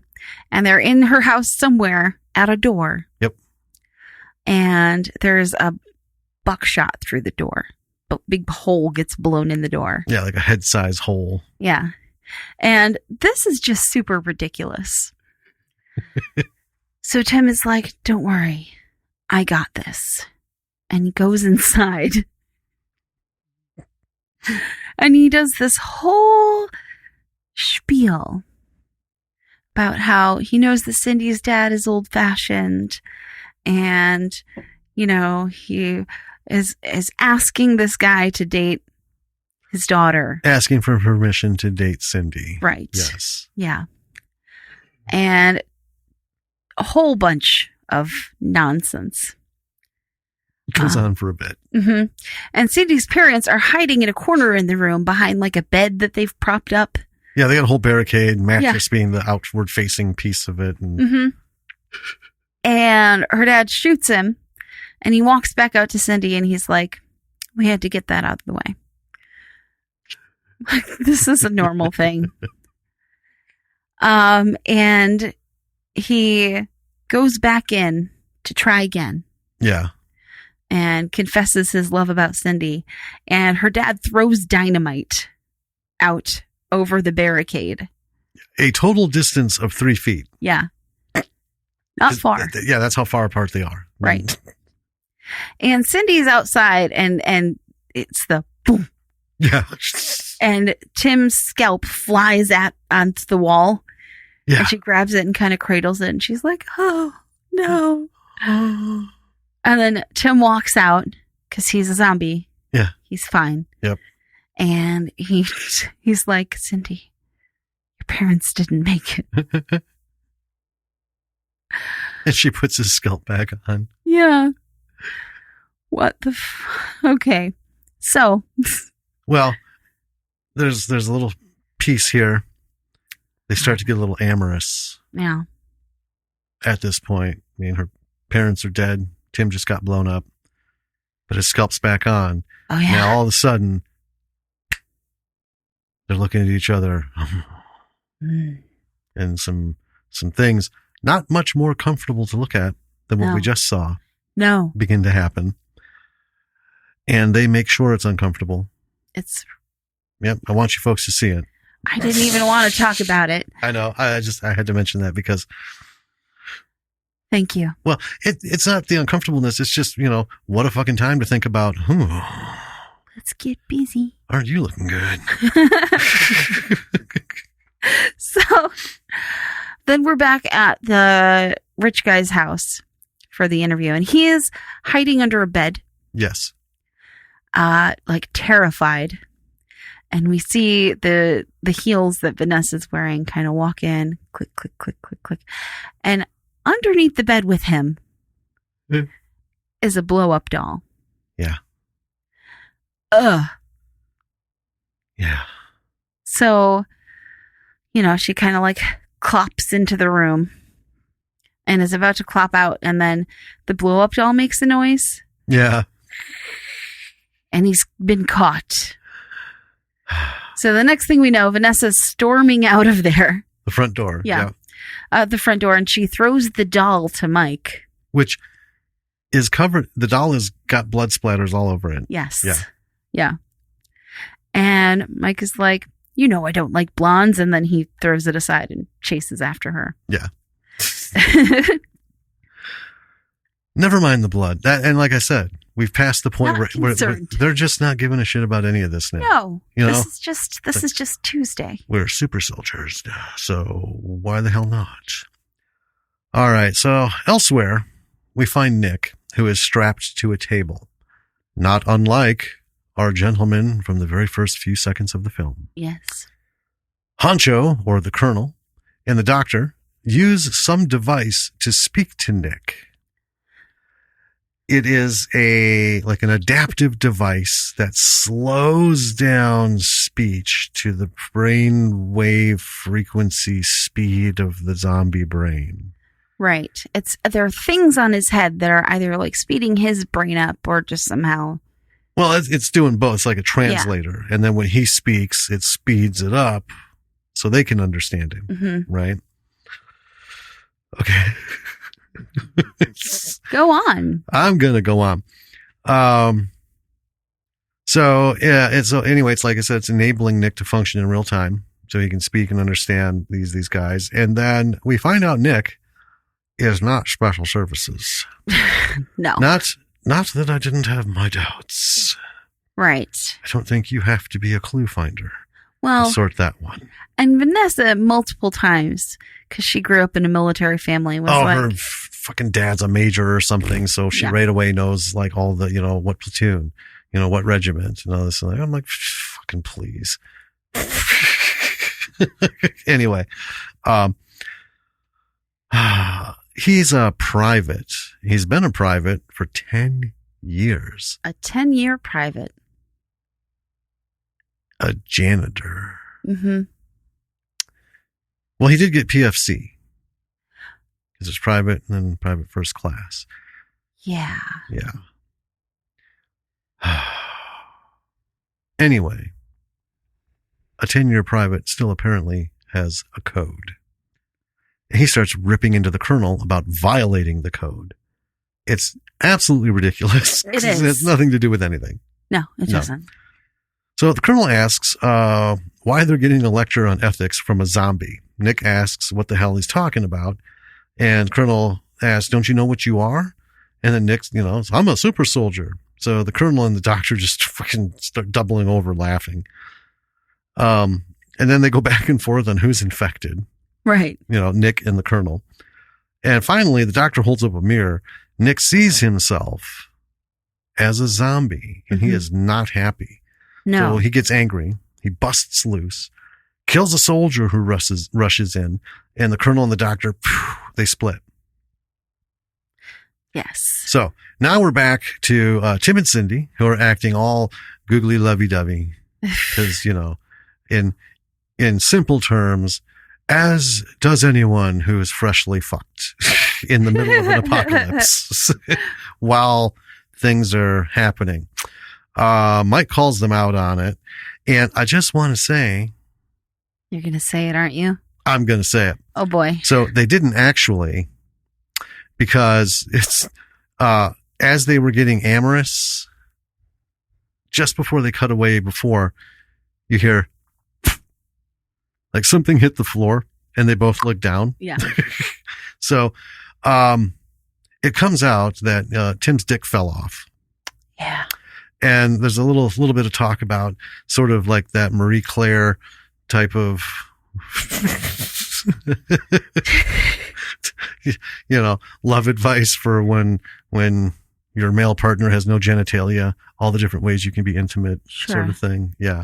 and they're in her house somewhere at a door. Yep. And there's a buckshot through the door. Big hole gets blown in the door. Yeah, like a head-size hole. Yeah. And this is just super ridiculous. So Tim is like, "Don't worry. I got this." And he goes inside. And he does this whole spiel about how he knows that Cindy's dad is old-fashioned, and he is asking this guy to date his daughter, asking for permission to date Cindy. Right. Yes. Yeah. And a whole bunch of nonsense. It goes on for a bit. Mm-hmm. And Cindy's parents are hiding in a corner in the room behind a bed that they've propped up. Yeah, they got a whole barricade, mattress being the outward-facing piece of it. And And her dad shoots him, and he walks back out to Cindy, and he's like, "We had to get that out of the way." This is a normal thing. And he goes back in to try again. Yeah. And confesses his love about Cindy. And her dad throws dynamite out over the barricade. A total distance of 3 feet. Yeah. Not far. Yeah, that's how far apart they are. Right. And Cindy's outside, and it's the boom. Yeah. And Tim's scalp flies onto the wall. Yeah. And she grabs it and kind of cradles it, and she's like, "Oh, no." And then Tim walks out because he's a zombie. Yeah. He's fine. Yep. And he's like, "Cindy, your parents didn't make it." And she puts his scalp back on. Yeah. What the okay. So. Well, there's a little piece here. They start to get a little amorous. Yeah. At this point, her parents are dead. Tim just got blown up, but his scalp's back on. Oh yeah. Now all of a sudden, They're looking at each other and some things not much more comfortable to look at than what we just saw begin to happen. And they make sure it's uncomfortable. Yep. I want you folks to see it. I didn't even want to talk about it. I know. I had to mention that because. Thank you. Well, it's not the uncomfortableness. It's just, what a fucking time to think about. Let's get busy. Aren't you looking good? So then we're back at the rich guy's house for the interview, and he is hiding under a bed. Yes. Like terrified. And we see the heels that Vanessa's wearing kind of walk in, click, click, click, click, click. And underneath the bed with him is a blow-up doll. Yeah. Ugh. Yeah. So, she kind of like clops into the room and is about to clop out, and then the blow-up doll makes a noise. Yeah. And he's been caught. So the next thing we know, Vanessa's storming out of there. The front door. Yeah. The front door, and she throws the doll to Mike. Which is covered. The doll has got blood splatters all over it. Yes. Yeah. And Mike is like, I don't like blondes. And then he throws it aside and chases after her. Yeah. Never mind the blood. And like I said, we've passed the point where they're just not giving a shit about any of this now. No. This is just Tuesday. We're super soldiers, so why the hell not? All right. So elsewhere, we find Nick, who is strapped to a table, not unlike our gentleman from the very first few seconds of the film. Yes. Honcho, or the Colonel, and the doctor use some device to speak to Nick. It is an adaptive device that slows down speech to the brain wave frequency speed of the zombie brain. Right. There are things on his head that are either like speeding his brain up or just somehow. Well, it's doing both. It's like a translator. Yeah. And then when he speaks, it speeds it up so they can understand him. Mm-hmm. Right? Okay. Go on. I'm going to go on. So anyway, it's like I said, it's enabling Nick to function in real time so he can speak and understand these guys. And then we find out Nick is not special services. No. Not that I didn't have my doubts. Right. I don't think you have to be a clue finder. Well, to sort that one. And Vanessa, multiple times, because she grew up in a military family, was her fucking dad's a major or something, so she right away knows like all the, what platoon, what regiment and all this. And I'm like, fucking please. Anyway, he's a private. He's been a private for 10 years. A 10-year private. A janitor. Mm-hmm. Well, he did get PFC. Because it's private and then private first class. Yeah. Yeah. Anyway, a 10-year private still apparently has a code. And he starts ripping into the Colonel about violating the code. It's absolutely ridiculous. It is. It has nothing to do with anything. No, it doesn't. So the Colonel asks why they're getting a lecture on ethics from a zombie. Nick asks what the hell he's talking about. And Colonel asks, don't you know what you are? And then Nick, I'm a super soldier. So the Colonel and the doctor just fucking start doubling over laughing. And then they go back and forth on who's infected. Right. Nick and the Colonel. And finally, the doctor holds up a mirror. Nick sees himself as a zombie, and he is not happy. No. So he gets angry. He busts loose, kills a soldier who rushes in, and the Colonel and the doctor, they split. Yes. So now we're back to Tim and Cindy, who are acting all googly lovey-dovey. Because, in simple terms, as does anyone who is freshly fucked in the middle of an apocalypse while things are happening. Mike calls them out on it. And I just want to say You're going to say it, aren't you? I'm going to say it. Oh, boy. So they didn't actually, because it's, as they were getting amorous, just before they cut away before, you hear, like something hit the floor and they both look down. Yeah. So, it comes out that, Tim's dick fell off. Yeah. And there's a little bit of talk about sort of like that Marie Claire type of, love advice for when your male partner has no genitalia, all the different ways you can be intimate, sort of thing. Yeah.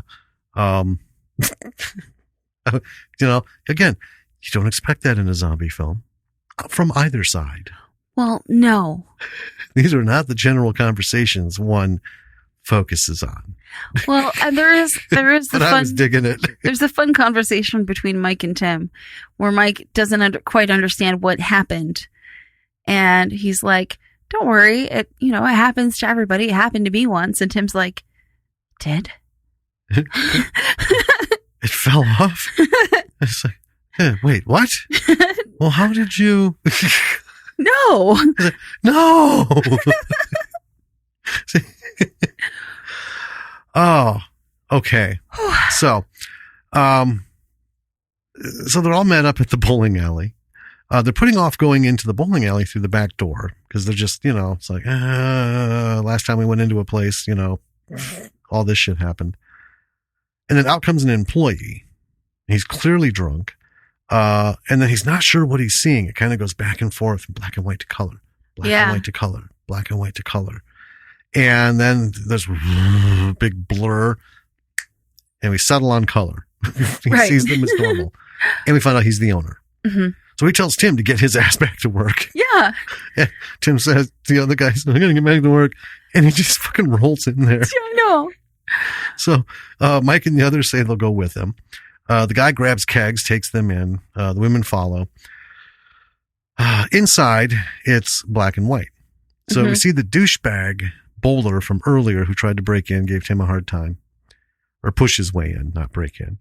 Again, you don't expect that in a zombie film from either side. Well, no. These are not the general conversations one focuses on. Well, and there is the but fun. I was digging it. There's a fun conversation between Mike and Tim, where Mike doesn't quite understand what happened, and he's like, "Don't worry, it happens to everybody. It happened to me once." And Tim's like, "Did?" It fell off. It's like, wait, what? Well, how did you? No. No. Oh, okay. So they're all met up at the bowling alley. They're putting off going into the bowling alley through the back door because they're just, it's like, last time we went into a place, all this shit happened. And then out comes an employee. He's clearly drunk. And then he's not sure what he's seeing. It kind of goes back and forth from black and white to color, black and white to color, black and white to color. And then there's a big blur and we settle on color. He sees them as normal. And we find out he's the owner. Mm-hmm. So he tells Tim to get his ass back to work. Yeah. And Tim says to the other guys, I'm going to get back to work. And he just fucking rolls in there. I know. So Mike and the others say they'll go with him. The guy grabs kegs, takes them in. The women follow. Inside, it's black and white. So we see the douchebag bowler from earlier who tried to break in, gave Tim a hard time. Or push his way in, not break in.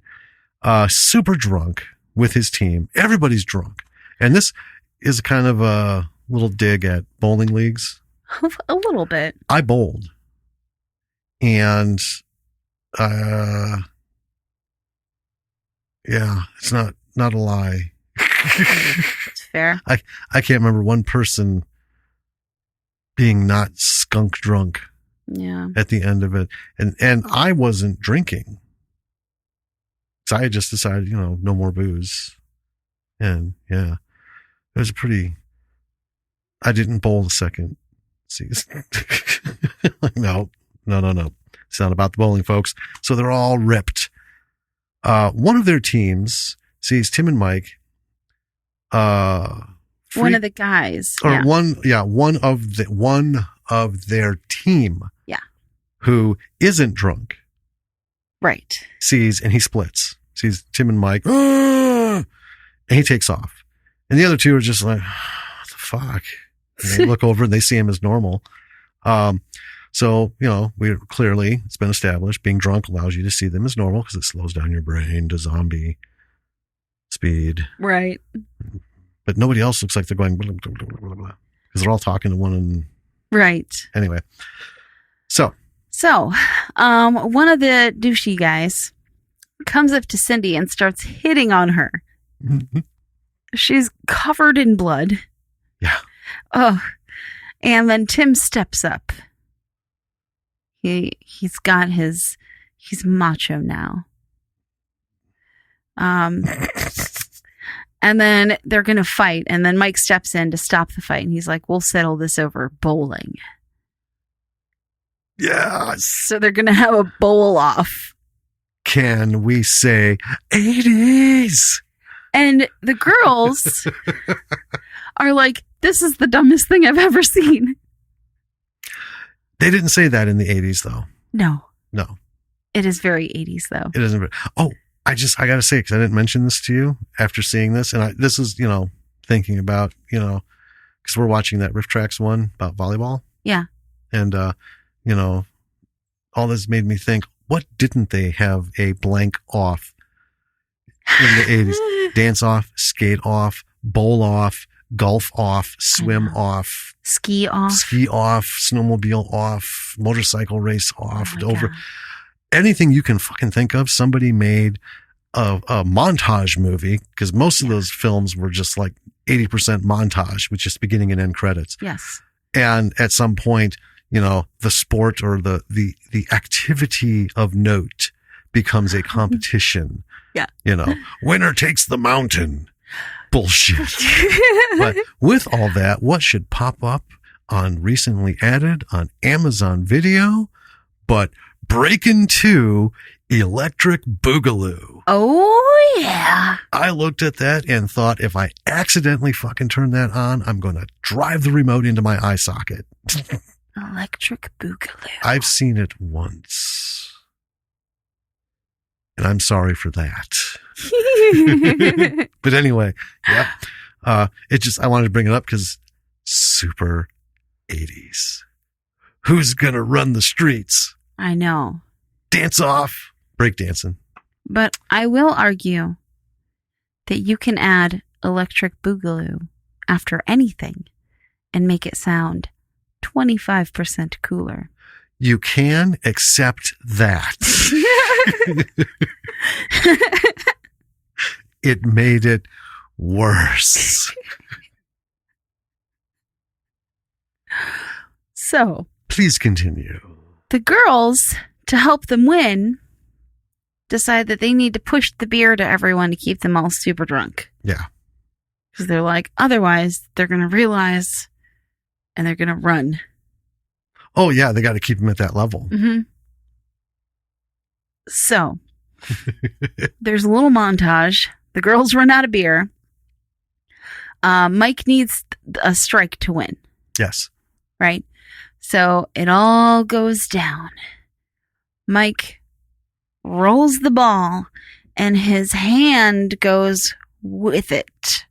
Super drunk with his team. Everybody's drunk. And this is kind of a little dig at bowling leagues. A little bit. I bowled. And yeah, it's not a lie. It's fair. I can't remember one person being not skunk drunk. Yeah. At the end of it. And I wasn't drinking. So I had just decided, no more booze. And yeah, it was I didn't bowl the second season. No. It's not about the bowling, folks. So they're all ripped. One of their teams sees Tim and Mike. One of the guys. Or one of their team. Yeah. Who isn't drunk. Right. Sees, and he splits. Sees Tim and Mike. And he takes off. And the other two are just like, what the fuck? And they look over and they see him as normal. So, it's been established, being drunk allows you to see them as normal because it slows down your brain to zombie speed. Right. But nobody else looks like they're going blah, blah, blah, blah, blah, because they're all talking to one and right. Anyway. So, one of the douchey guys comes up to Cindy and starts hitting on her. Mm-hmm. She's covered in blood. Yeah. Oh, and then Tim steps up. He's macho now. And then they're going to fight. And then Mike steps in to stop the fight. And he's like, we'll settle this over bowling. Yes. So they're going to have a bowl off. Can we say 80s? And the girls are like, this is the dumbest thing I've ever seen. They didn't say that in the 80s, though. No. No. It is very 80s, though. It isn't. Oh, I got to say, because I didn't mention this to you after seeing this. And this is, thinking about, because we're watching that Riff Tracks one about volleyball. Yeah. And, all this made me think, what didn't they have a blank off in the 80s. Dance off, skate off, bowl off, golf off, swim off, ski off, snowmobile off, motorcycle race off, Oh my over God. anything you can fucking think of. Somebody made a montage movie, because most of those films were just like 80% montage with just beginning and end credits. Yes. And at some point, you know, the sport or the activity of note becomes a competition. Yeah. You know, winner takes the mountain. Bullshit. But with all that, what should pop up on recently added on Amazon Video? But Breakin' 2 Electric Boogaloo. Oh, yeah. I looked at that and thought, if I accidentally fucking turn that on, I'm going to drive the remote into my eye socket. Electric Boogaloo. I've seen it once. And I'm sorry for that. But anyway, yep. I wanted to bring it up because super 80s. Who's going to run the streets? I know. Dance off. Break dancing. But I will argue that you can add Electric Boogaloo after anything and make it sound 25% cooler. You can accept that. It made it worse. So, Please continue. the girls, to help them win, decide that they need to push the beer to everyone to keep them all super drunk. Yeah. Because they're like, otherwise, they're going to realize and they're going to run. Oh, yeah. They got to keep them at that level. Mm-hmm. So, there's a little montage. The girls run out of beer. Mike needs a strike to win, Yes. right? So, it all goes down. Mike rolls the ball, and his hand goes with it.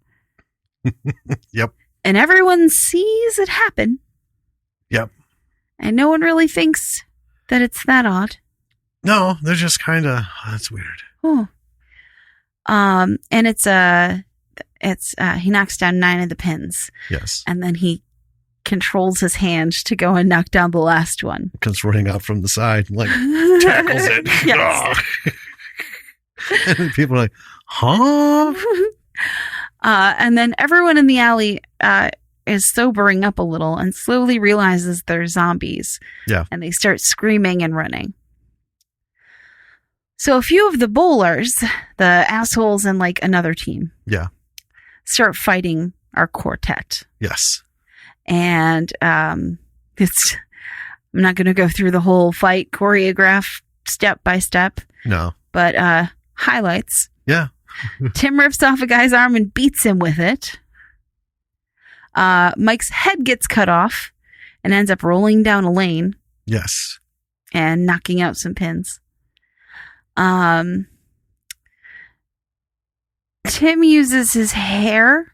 Yep. And everyone sees it happen. Yep. And no one really thinks that it's that odd. No, they're just kind of, that's weird. Oh. And he knocks down 9 of the pins, Yes. and then he controls his hand to go and knock down the last one. Comes running out from the side, like, tackles it. Yes. And then people are like, huh? And then everyone in the alley is sobering up a little and slowly realizes they're zombies. Yeah. And they start screaming and running. So a few of the bowlers, the assholes and like another team, Yeah. start fighting our quartet. Yes. And I'm not going to go through the whole fight choreograph step by step, No. but highlights. Yeah. Tim rips off a guy's arm and beats him with it. Mike's head gets cut off and ends up rolling down a lane Yes. and knocking out some pins. Tim uses his hair,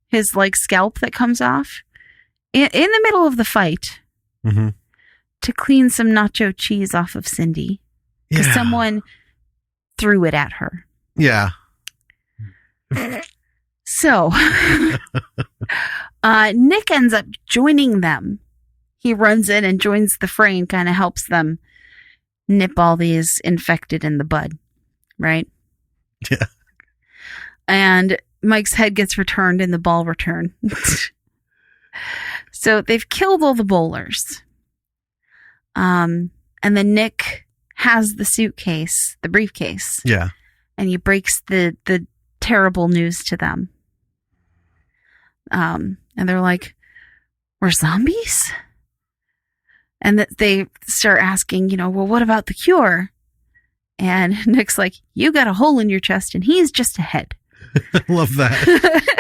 his like scalp that comes off, in the middle of the fight Mm-hmm. to clean some nacho cheese off of Cindy. Because Yeah. someone threw it at her. Yeah. So, Nick ends up joining them. He runs in and joins the fray and kind of helps them nip all these infected in the bud, right? Yeah. And Mike's head gets returned in the ball return. So they've killed all the bowlers. And then Nick has the suitcase, the briefcase, Yeah. and he breaks the terrible news to them. And they're like, we're zombies? And they start asking, well, what about the cure? And Nick's like, you got a hole in your chest and he's just a head. I love that.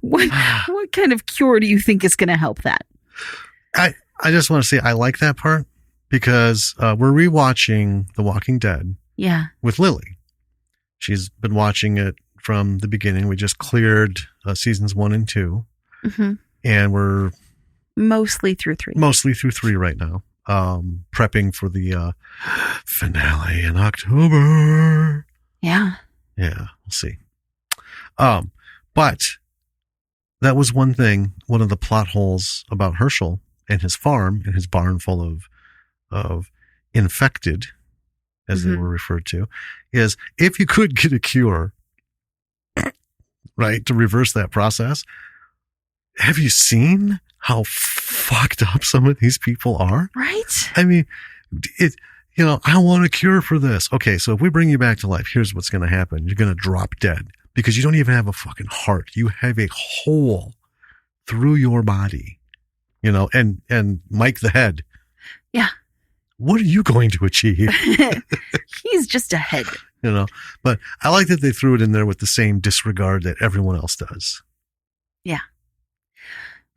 What kind of cure do you think is going to help that? I just want to say I like that part because we're rewatching The Walking Dead Yeah. with Lily. She's been watching it from the beginning. We just cleared seasons 1 and 2, Mm-hmm. and we're Mostly through 3. mostly through 3 right now. prepping for the finale in October. Yeah. Yeah, we'll see. But that was one thing, one of the plot holes about Herschel and his farm and his barn full of infected, as they were referred to, is if you could get a cure, right, to reverse that process, have you seen how fucked up some of these people are? Right? I mean, I want a cure for this. Okay, so if we bring you back to life, here's what's going to happen. You're going to drop dead because you don't even have a fucking heart. You have a hole through your body, and Mike the head. Yeah. What are you going to achieve? He's just a head. But I like that they threw it in there with the same disregard that everyone else does. Yeah.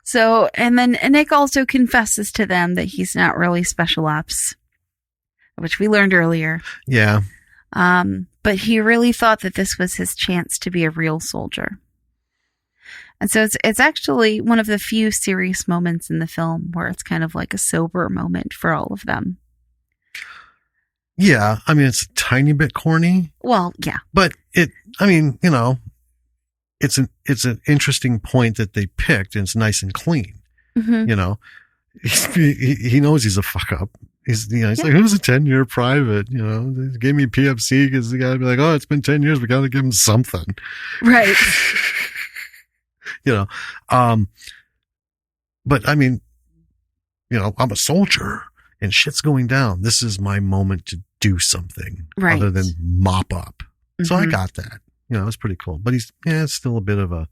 So, and then Nick also confesses to them that he's not really special ops, which we learned earlier. Yeah. But he really thought that this was his chance to be a real soldier. And so it's actually one of the few serious moments in the film where it's kind of like a sober moment for all of them. Yeah. I mean, it's a tiny bit corny. Well, yeah. But it's an interesting point that they picked, and it's nice and clean. Mm-hmm. He knows he's a fuck up. He's like, who's a 10-year private? They gave me PFC because the guy would be like, oh, it's been 10 years. We got to give him something. Right. But I mean, I'm a soldier and shit's going down. This is my moment to do something other than mop up. Mm-hmm. So I got that. It's pretty cool. But it's still a bit of a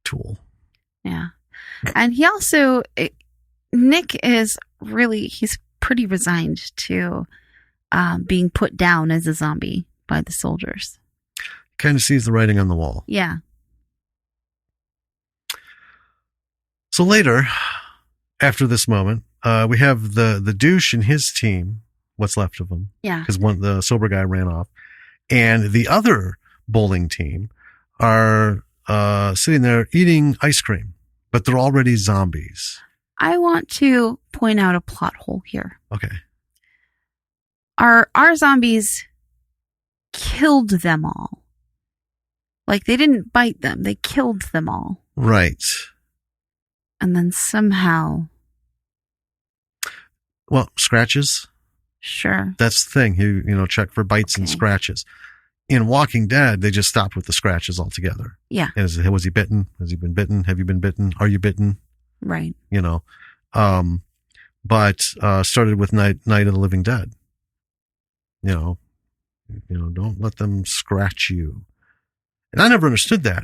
tool. Yeah. And he also, Nick is he's pretty resigned to being put down as a zombie by the soldiers. Kind of sees the writing on the wall. Yeah. So later, after this moment, we have the douche and his team, what's left of them. Yeah. Because the sober guy ran off. And the other bowling team are sitting there eating ice cream, but they're already zombies. I want to point out a plot hole here. Okay. Our zombies killed them all. Like, they didn't bite them. They killed them all. Right. And then somehow... Well, scratches. Sure. That's the thing. Check for bites and scratches. In Walking Dead, they just stopped with the scratches altogether. Yeah. Was he bitten? Has he been bitten? Have you been bitten? Are you bitten? Right. But started with Night of the Living Dead. Don't let them scratch you. And I never understood that.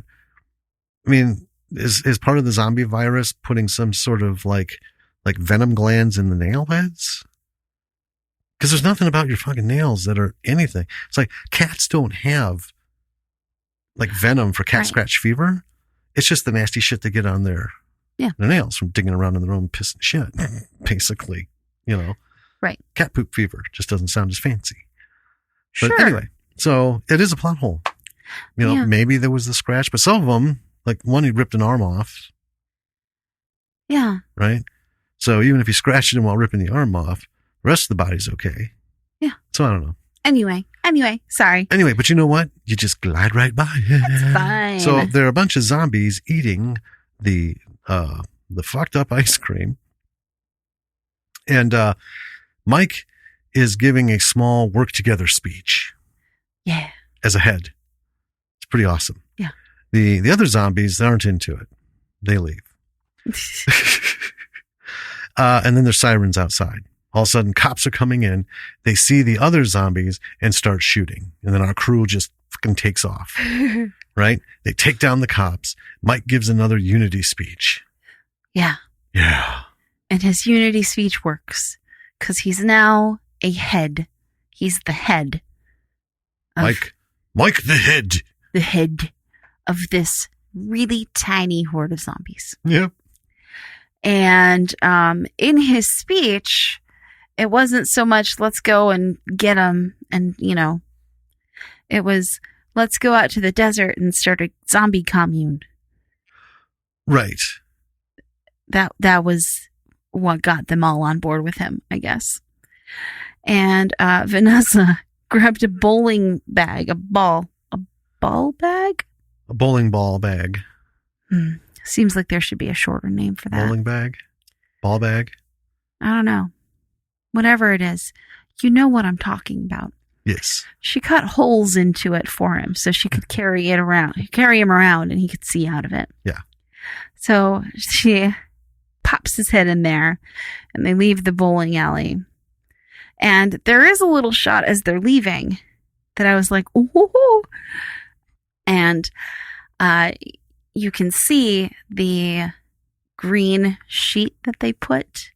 I mean, is part of the zombie virus putting some sort of like venom glands in the nail beds? Because there's nothing about your fucking nails that are anything. It's like cats don't have like venom for cat scratch fever. It's just the nasty shit they get on their nails from digging around in their own piss and shit, basically. Right. Cat poop fever just doesn't sound as fancy. Sure. But anyway, so it is a plot hole. Maybe there was the scratch, but some of them, like one, he ripped an arm off. Yeah. Right. So even if he scratched him while ripping the arm off, the rest of the body's okay. Yeah. So I don't know. Anyway, sorry. Anyway, but you know what? You just glide right by it. That's fine. So there are a bunch of zombies eating the fucked up ice cream. And Mike is giving a small work together speech. Yeah. As a head. It's pretty awesome. Yeah. The other zombies aren't into it. They leave. And then there's sirens outside. All of a sudden, cops are coming in. They see the other zombies and start shooting. And then our crew just fucking takes off. Right? They take down the cops. Mike gives another unity speech. Yeah. Yeah. And his unity speech works because he's now a head. He's the head. Mike the head. The head of this really tiny horde of zombies. Yeah. And in his speech, it wasn't so much, let's go and get them. And, it was, let's go out to the desert and start a zombie commune. Right. That was what got them all on board with him, I guess. And Vanessa grabbed a bowling bag, a ball bag? A bowling ball bag. Seems like there should be a shorter name for that. Bowling bag? Ball bag? I don't know. Whatever it is. You know what I'm talking about. Yes. She cut holes into it for him so she could carry him around and he could see out of it. Yeah. So she pops his head in there and they leave the bowling alley. And there is a little shot as they're leaving that I was like, ooh. And you can see the green sheet that they put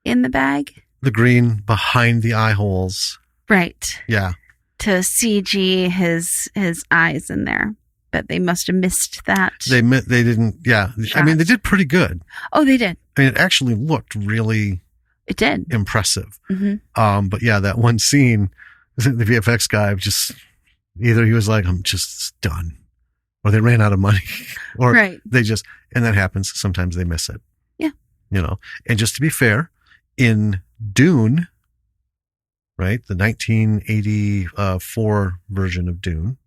in the bag. The green behind the eye holes. Right. Yeah. To CG his eyes in there. But they must have missed that. They didn't, yeah. shot. I mean, they did pretty good. Oh, they did. I mean, it actually looked really It did. impressive. Mm-hmm. But yeah, that one scene, the VFX guy just, either he was like, I'm just done. Or they ran out of money. Or Right. they just, and that happens. Sometimes they miss it. Yeah. You know, and just to be fair, in Dune, right, the 1984 version of Dune,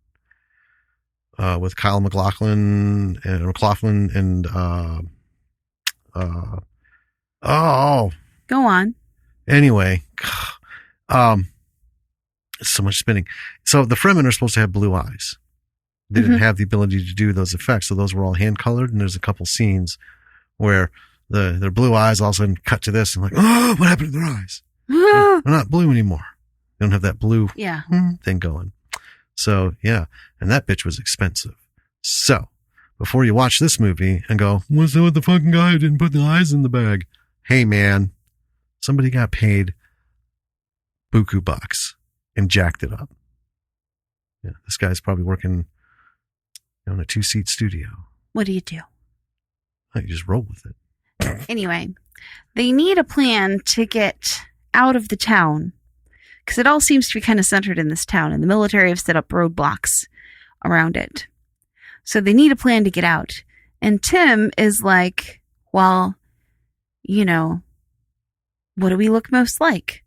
with Kyle MacLachlan and Go on. anyway, so much spinning. So the Fremen are supposed to have blue eyes. They didn't have the ability to do those effects, so those were all hand colored. And there's a couple scenes where their blue eyes all of a sudden cut to this and like, oh, what happened to their eyes? They're not blue anymore. They don't have that blue Yeah. thing going. So yeah, and that bitch was expensive. So before you watch this movie and go, what's up with the fucking guy who didn't put the eyes in the bag? Hey man, somebody got paid buku bucks and jacked it up. Yeah, this guy's probably working in a 2-seat studio. What do you do? You just roll with it. Anyway, they need a plan to get out of the town because it all seems to be kind of centered in this town, and the military have set up roadblocks around it. So they need a plan to get out. And Tim is like, well, you know, what do we look most like?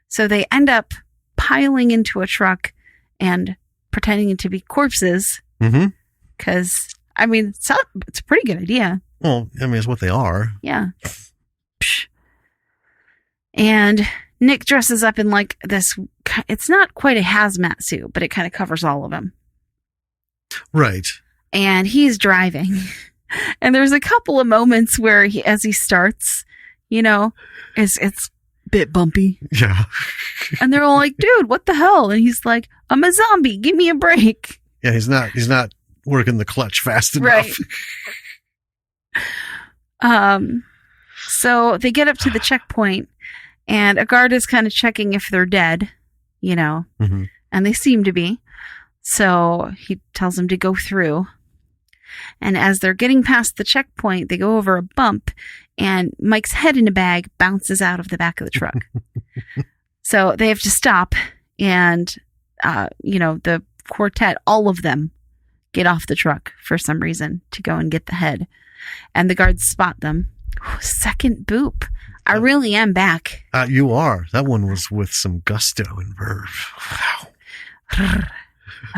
So they end up piling into a truck and pretending to be corpses. Mm-hmm. Because, I mean, it's a pretty good idea. Well, I mean, it's what they are. Yeah. Psh. And Nick dresses up in like this, it's not quite a hazmat suit, but it kind of covers all of him. Right. And he's driving. And there's a couple of moments where as he starts, you know, it's a bit bumpy. Yeah. And they're all like, dude, what the hell? And he's like, I'm a zombie. Give me a break. Yeah, he's not working the clutch fast enough. Right. So they get up to the checkpoint and a guard is kind of checking if they're dead, you know, and they seem to be. So he tells them to go through. And as they're getting past the checkpoint, they go over a bump and Mike's head in a bag bounces out of the back of the truck. So they have to stop and, you know, the quartet, all of them get off the truck for some reason to go and get the head. And the guards spot them. Second boop. I really am back. You are. That one was with some gusto and verve. Wow.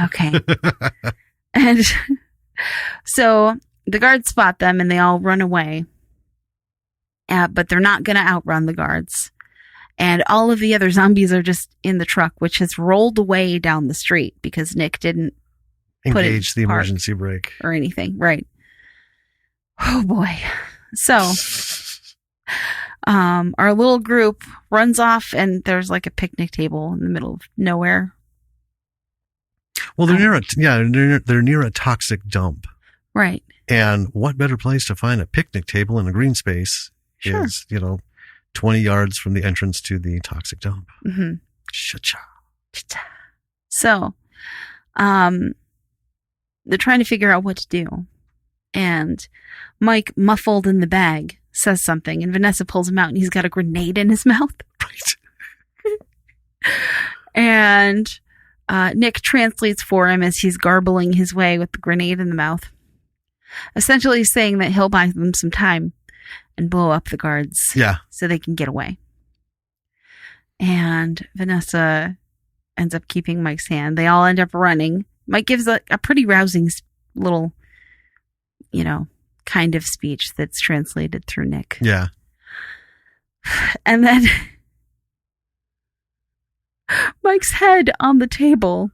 Okay. And so the guards spot them and they all run away. But they're not going to outrun the guards. And all of the other zombies are just in the truck, which has rolled away down the street because Nick didn't engage the emergency brake or anything. Right. Oh boy. So, our little group runs off and there's like a picnic table in the middle of nowhere. Well, they're near a toxic dump. Right. And what better place to find a picnic table in a green space is, 20 yards from the entrance to the toxic dump. Mm-hmm. Cha-cha. So, they're trying to figure out what to do. And Mike, muffled in the bag, says something, and Vanessa pulls him out, and he's got a grenade in his mouth. Right. And Nick translates for him as he's garbling his way with the grenade in the mouth, essentially saying that he'll buy them some time and blow up the guards Yeah. so they can get away. And Vanessa ends up keeping Mike's hand. They all end up running. Mike gives a pretty rousing little, kind of speech that's translated through Nick. Yeah. And then Mike's head on the table.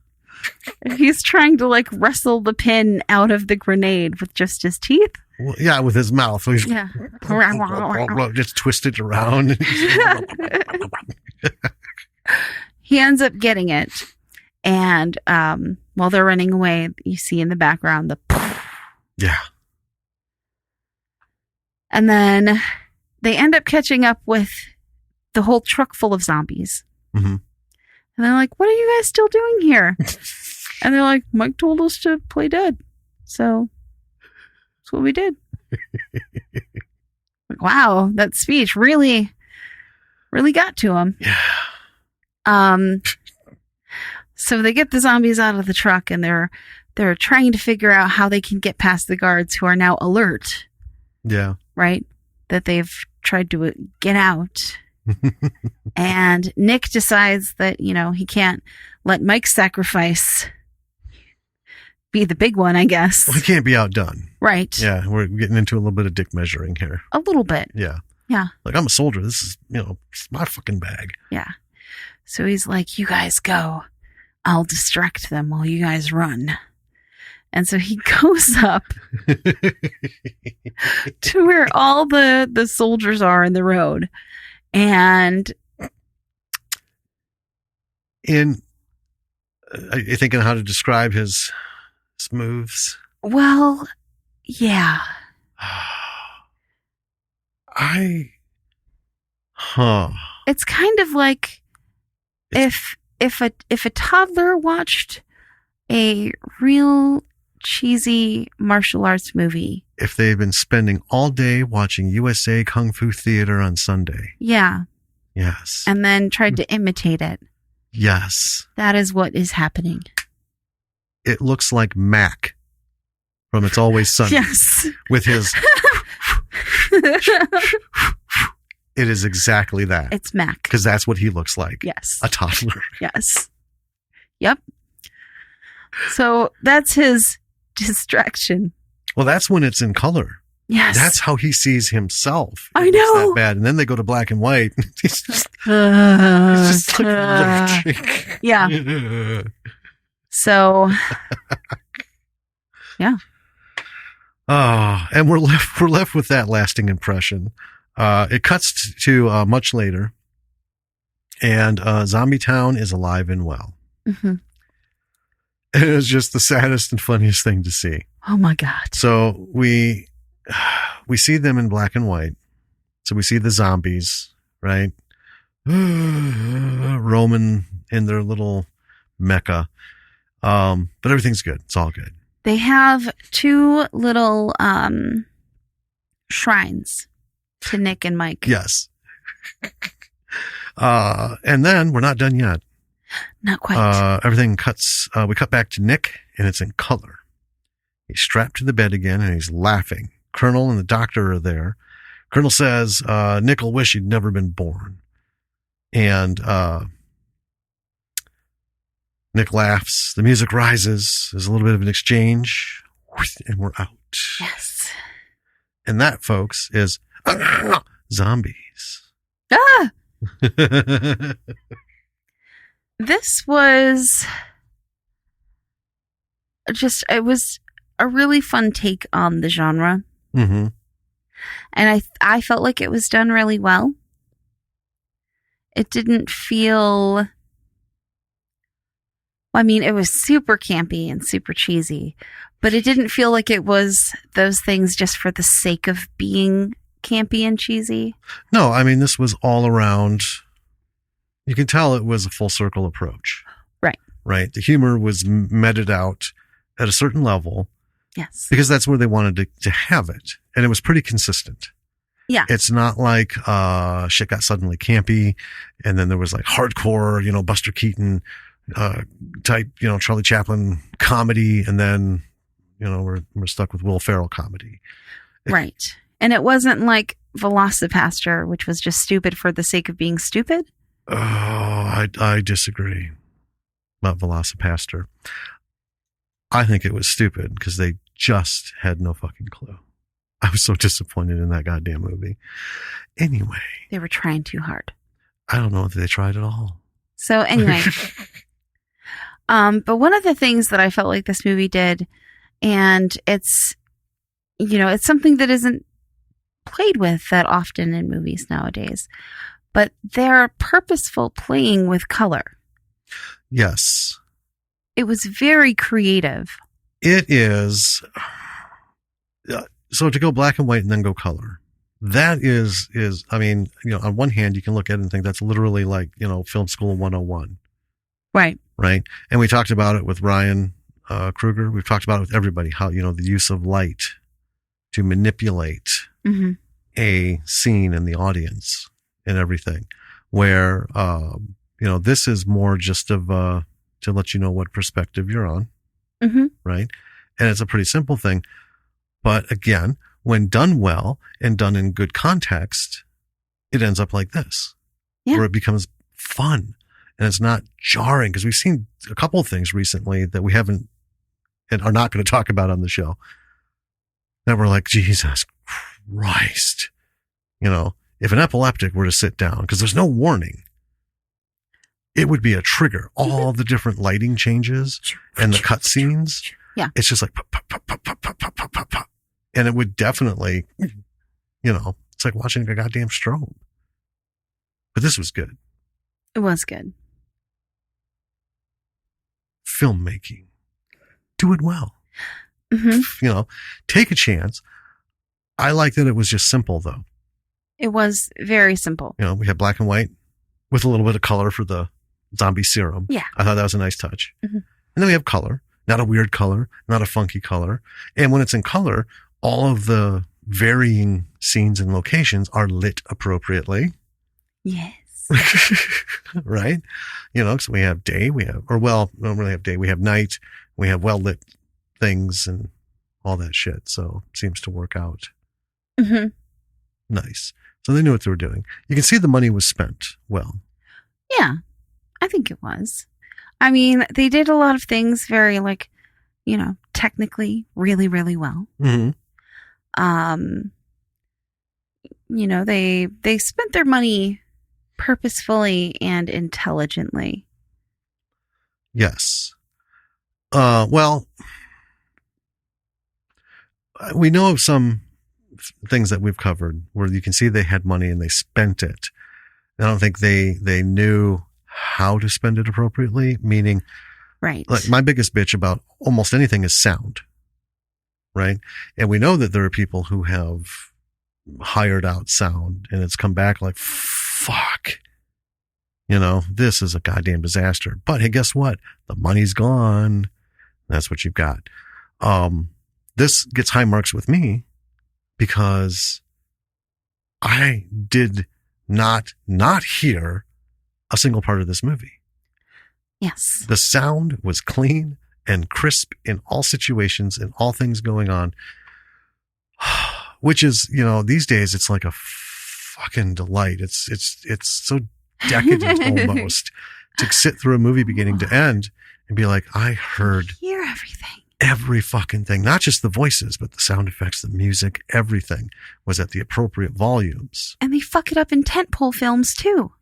He's trying to wrestle the pin out of the grenade with just his teeth. Well, yeah, with his mouth. He's Yeah. just twisted around. He ends up getting it. And while they're running away, you see in the background the yeah. And then they end up catching up with the whole truck full of zombies. Mm-hmm. And they're like, what are you guys still doing here? And they're like, Mike told us to play dead. So that's what we did. Wow, that speech really got to him. Yeah. So they get the zombies out of the truck and they're trying to figure out how they can get past the guards who are now alert. Yeah. Right? That they've tried to get out. And Nick decides that, he can't let Mike's sacrifice be the big one, I guess. Well, he can't be outdone. Right. Yeah, we're getting into a little bit of dick measuring here. A little bit. Yeah. Yeah. Like, I'm a soldier. This is, it's my fucking bag. Yeah. So he's like, you guys go. I'll distract them while you guys run. And so he goes up to where all the soldiers are in the road. And are you thinking how to describe his moves? Well, yeah. It's kind of like if a toddler watched a real cheesy martial arts movie. If they've been spending all day watching USA Kung Fu Theater on Sunday. Yeah. Yes. And then tried to imitate it. Yes. That is what is happening. It looks like Mac from It's Always Sunny. Yes. With his... It is exactly that. It's Mac. Because that's what he looks like. Yes. A toddler. Yes. Yep. So that's his distraction. Well, that's when it's in color. Yes. That's how he sees himself. I know. It's that bad. And then they go to black and white. He's just like lurching. Yeah. So, yeah. Oh, and we're left with that lasting impression. It cuts to much later, and Zombie Town is alive and well. Mm-hmm. It was just the saddest and funniest thing to see. Oh my God. So we see them in black and white. So we see the zombies, right? Roaming in their little mecca. But everything's good. It's all good. They have two little shrines to Nick and Mike. Yes. And then we're not done yet. Not quite. Everything cuts. We cut back to Nick, and it's in color. He's strapped to the bed again, and he's laughing. Colonel and the doctor are there. Colonel says, Nick will wish he'd never been born. And Nick laughs. The music rises. There's a little bit of an exchange, and we're out. Yes. And that, folks, is zombies. Ah! This was it was a really fun take on the genre. Mm-hmm. And I felt like it was done really well. It didn't feel... I mean, it was super campy and super cheesy, but it didn't feel like it was those things just for the sake of being campy and cheesy. No, I mean, this was all around. You can tell it was a full circle approach. Right. Right. The humor was meted out at a certain level. Yes. Because that's where they wanted to have it. And it was pretty consistent. Yeah. It's not like shit got suddenly campy and then there was like hardcore, Buster Keaton type, Charlie Chaplin comedy, and then, we're stuck with Will Ferrell comedy. Right. And it wasn't like Velocipaster, which was just stupid for the sake of being stupid. Oh, I disagree about Velocipaster. I think it was stupid because they just had no fucking clue. I was so disappointed in that goddamn movie. Anyway. They were trying too hard. I don't know if they tried at all. So anyway. But one of the things that I felt like this movie did, and it's, it's something that isn't played with that often in movies nowadays, but they're purposeful playing with color. Yes. It was very creative. It is. So to go black and white and then go color, that is, I mean, on one hand, you can look at it and think that's literally like, film school 101. Right. Right. And we talked about it with Ryan Kruger. We've talked about it with everybody, how, the use of light to manipulate a scene in the audience and everything, where, this is more just of, to let you know what perspective you're on. Right. And it's a pretty simple thing. But again, when done well and done in good context, it ends up like this, where it becomes fun and it's not jarring. Because we've seen a couple of things recently that we haven't and are not going to talk about on the show that we're like, Jesus Christ. If an epileptic were to sit down, because there's no warning, it would be a trigger. All the different lighting changes and the cut scenes. Yeah. It's just like pop, pop, pop, pop, pop, pop, pop, pop, pop. And it would definitely, it's like watching a goddamn strobe. But this was good. It was good. Filmmaking. Do it well. Take a chance. I like that it was just simple, though. It was very simple. We had black and white with a little bit of color for the zombie serum. Yeah. I thought that was a nice touch. And then we have color. Not a weird color, not a funky color. And when it's in color, all of the varying scenes and locations are lit appropriately. Yes. Right? So we have day, we don't really have day. We have night, we have well-lit things and all that shit. So it seems to work out. Nice. So they knew what they were doing. You can see the money was spent well. Yeah, I think it was. I mean, they did a lot of things very, technically really, really well. They spent their money purposefully and intelligently. Yes. Well, we know of some things that we've covered where you can see they had money and they spent it. I don't think they knew how to spend it appropriately, meaning, right. Like my biggest bitch about almost anything is sound, right? And we know that there are people who have hired out sound and it's come back like, fuck, this is a goddamn disaster. But hey, guess what? The money's gone. That's what you've got. This gets high marks with me because I did not hear a single part of this movie. Yes. The sound was clean and crisp in all situations and all things going on, which is, these days it's like a fucking delight. It's so decadent almost to sit through a movie beginning to end and be like, I heard hear everything. Every fucking thing, not just the voices, but the sound effects, the music, everything was at the appropriate volumes. And they fuck it up in tentpole films too.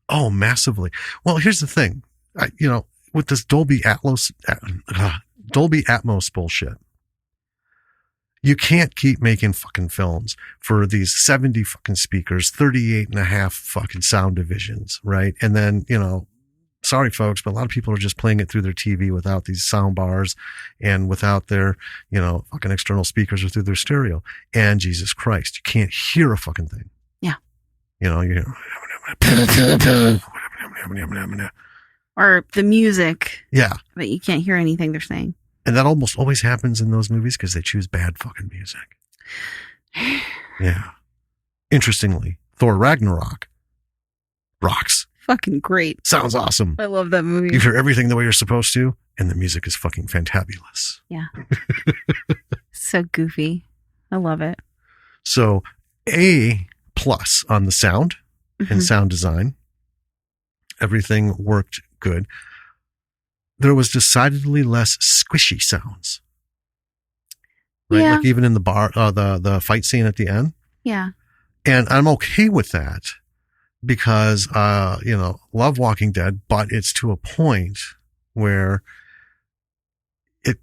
Oh, massively. Well, here's the thing. With this Dolby Atmos bullshit, you can't keep making fucking films for these 70 fucking speakers, 38 and a half fucking sound divisions, right? And then, sorry folks, but a lot of people are just playing it through their TV without these sound bars and without their, fucking external speakers or through their stereo. And Jesus Christ, you can't hear a fucking thing. Yeah. You hear or the music. Yeah. But you can't hear anything they're saying. And that almost always happens in those movies because they choose bad fucking music. Yeah. Interestingly, Thor Ragnarok rocks. Fucking great. Sounds awesome. I love that movie. You hear everything the way you're supposed to, and the music is fucking fantabulous. Yeah. So goofy. I love it. So, A, plus on the sound and sound design. Everything worked good. There was decidedly less squishy sounds. Right? Yeah. Like even in the bar, the fight scene at the end. Yeah. And I'm okay with that because, love Walking Dead, but it's to a point where it,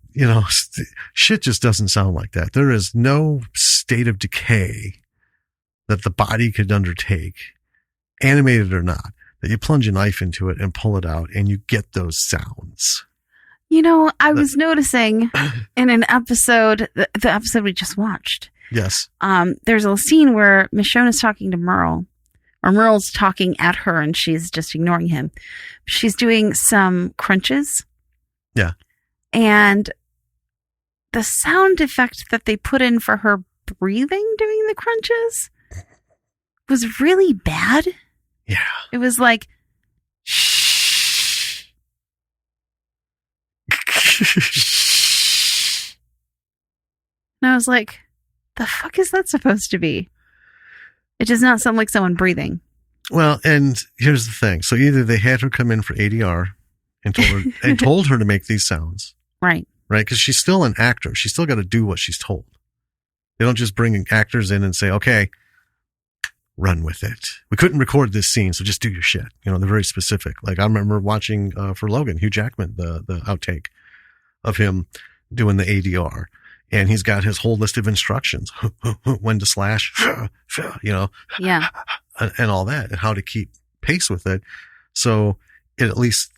shit just doesn't sound like that. There is no state of decay that the body could undertake, animated or not, that you plunge a knife into it and pull it out and you get those sounds. I was noticing in an episode, the episode we just watched. Yes. There's a scene where Michonne's talking to Merle, or Merle's talking at her and she's just ignoring him. She's doing some crunches. Yeah. And the sound effect that they put in for her breathing doing the crunches was really bad. Yeah. It was like, shh. And I was like, the fuck is that supposed to be? It does not sound like someone breathing. Well, and here's the thing. So either they had her come in for ADR and told her to make these sounds. Right. Right? Because she's still an actor. She's still got to do what she's told. They don't just bring actors in and say, okay, run with it. We couldn't record this scene, so just do your shit. They're very specific. Like I remember watching for Logan, Hugh Jackman, the outtake of him doing the ADR. And he's got his whole list of instructions, when to slash, Yeah. and all that, and how to keep pace with it. So it at least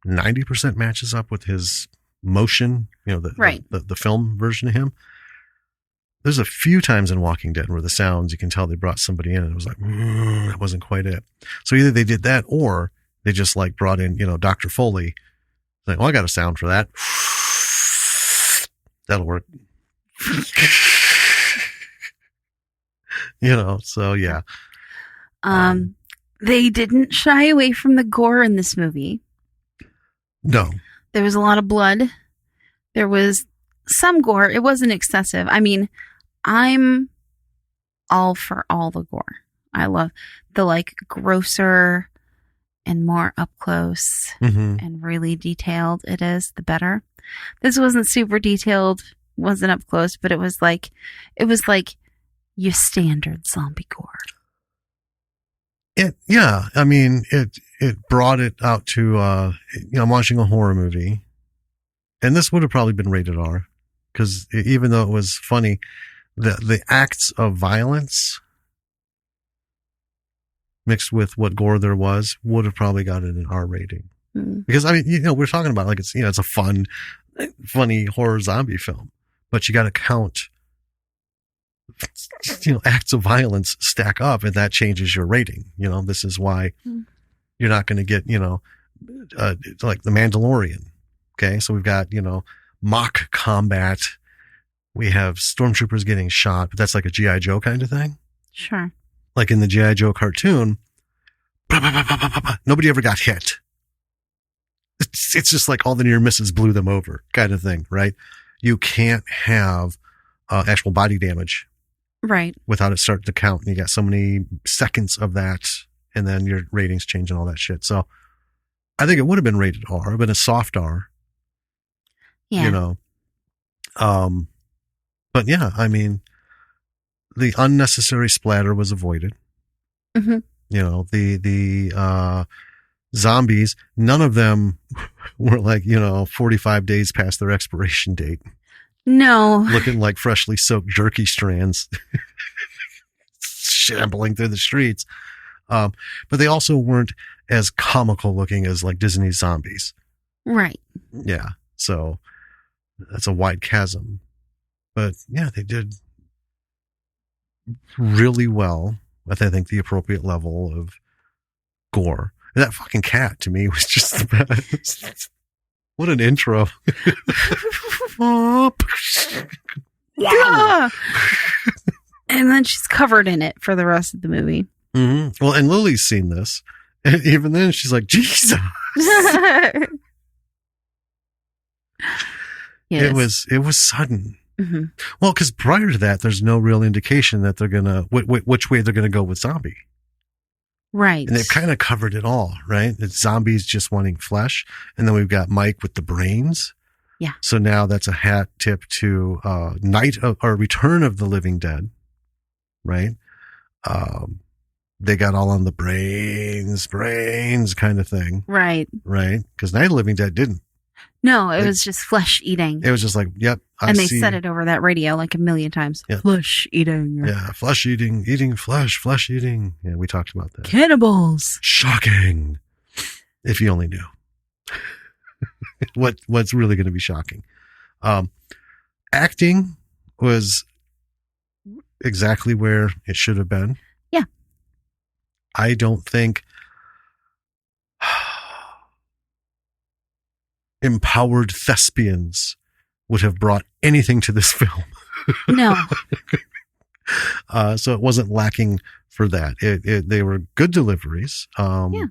90% matches up with his motion, the film version of him. There's a few times in Walking Dead where the sounds, you can tell they brought somebody in and it was like, that wasn't quite it. So either they did that or they just like brought in, Dr. Foley. Like, well, I got a sound for that. That'll work. So yeah. They didn't shy away from the gore in this movie. No. There was a lot of blood. There was some gore. It wasn't excessive. I mean, I'm all for all the gore. I love the grosser and more up close and really detailed it is, the better. This wasn't super detailed, wasn't up close, but it was like your standard zombie gore. I mean, it brought it out to, I'm watching a horror movie, and this would have probably been rated R, because even though it was funny, the acts of violence mixed with what gore there was would have probably gotten an R rating. Because I mean, we're talking about it's a funny horror zombie film, but you got to count, acts of violence stack up, and that changes your rating. This is why you're not going to get, like The Mandalorian. Okay. So we've got, mock combat. We have stormtroopers getting shot, but that's like a G.I. Joe kind of thing. Sure. Like in the G.I. Joe cartoon, nobody ever got hit. It's just like all the near misses blew them over kind of thing, right? You can't have actual body damage. Right. Without it starting to count. And you got so many seconds of that, and then your ratings change and all that shit. So I think it would have been rated R, been a soft R. Yeah. But yeah, I mean, the unnecessary splatter was avoided. Mm-hmm. The zombies, none of them were 45 days past their expiration date. No. Looking like freshly soaked jerky strands shambling through the streets. But they also weren't as comical looking as Disney's zombies. Right. Yeah. So that's a wide chasm. But yeah, they did really well with, I think, the appropriate level of gore. And that fucking cat to me was just the best. What an intro. Wow. And then she's covered in it for the rest of the movie. Mm-hmm. Well, and Lily's seen this. And even then she's like, Jesus. Yes. It was sudden. Mm-hmm. Well, because prior to that, there's no real indication that they're going to, which way they're going to go with zombie. Right. And they've kind of covered it all, right? It's zombies just wanting flesh. And then we've got Mike with the brains. Yeah. So now that's a hat tip to Return of the Living Dead, right? They got all on the brains kind of thing. Right. Right? Because Night of the Living Dead didn't. No, it was just flesh eating. It was just like, yep. And they said it over that radio like a million times. Yeah. Flesh eating. Yeah, flesh eating flesh eating. Yeah, we talked about that. Cannibals. Shocking. If you only knew. What's really going to be shocking. Acting was exactly where it should have been. Yeah. I don't think empowered thespians would have brought anything to this film. No. So it wasn't lacking for that. They were good deliveries. Yeah.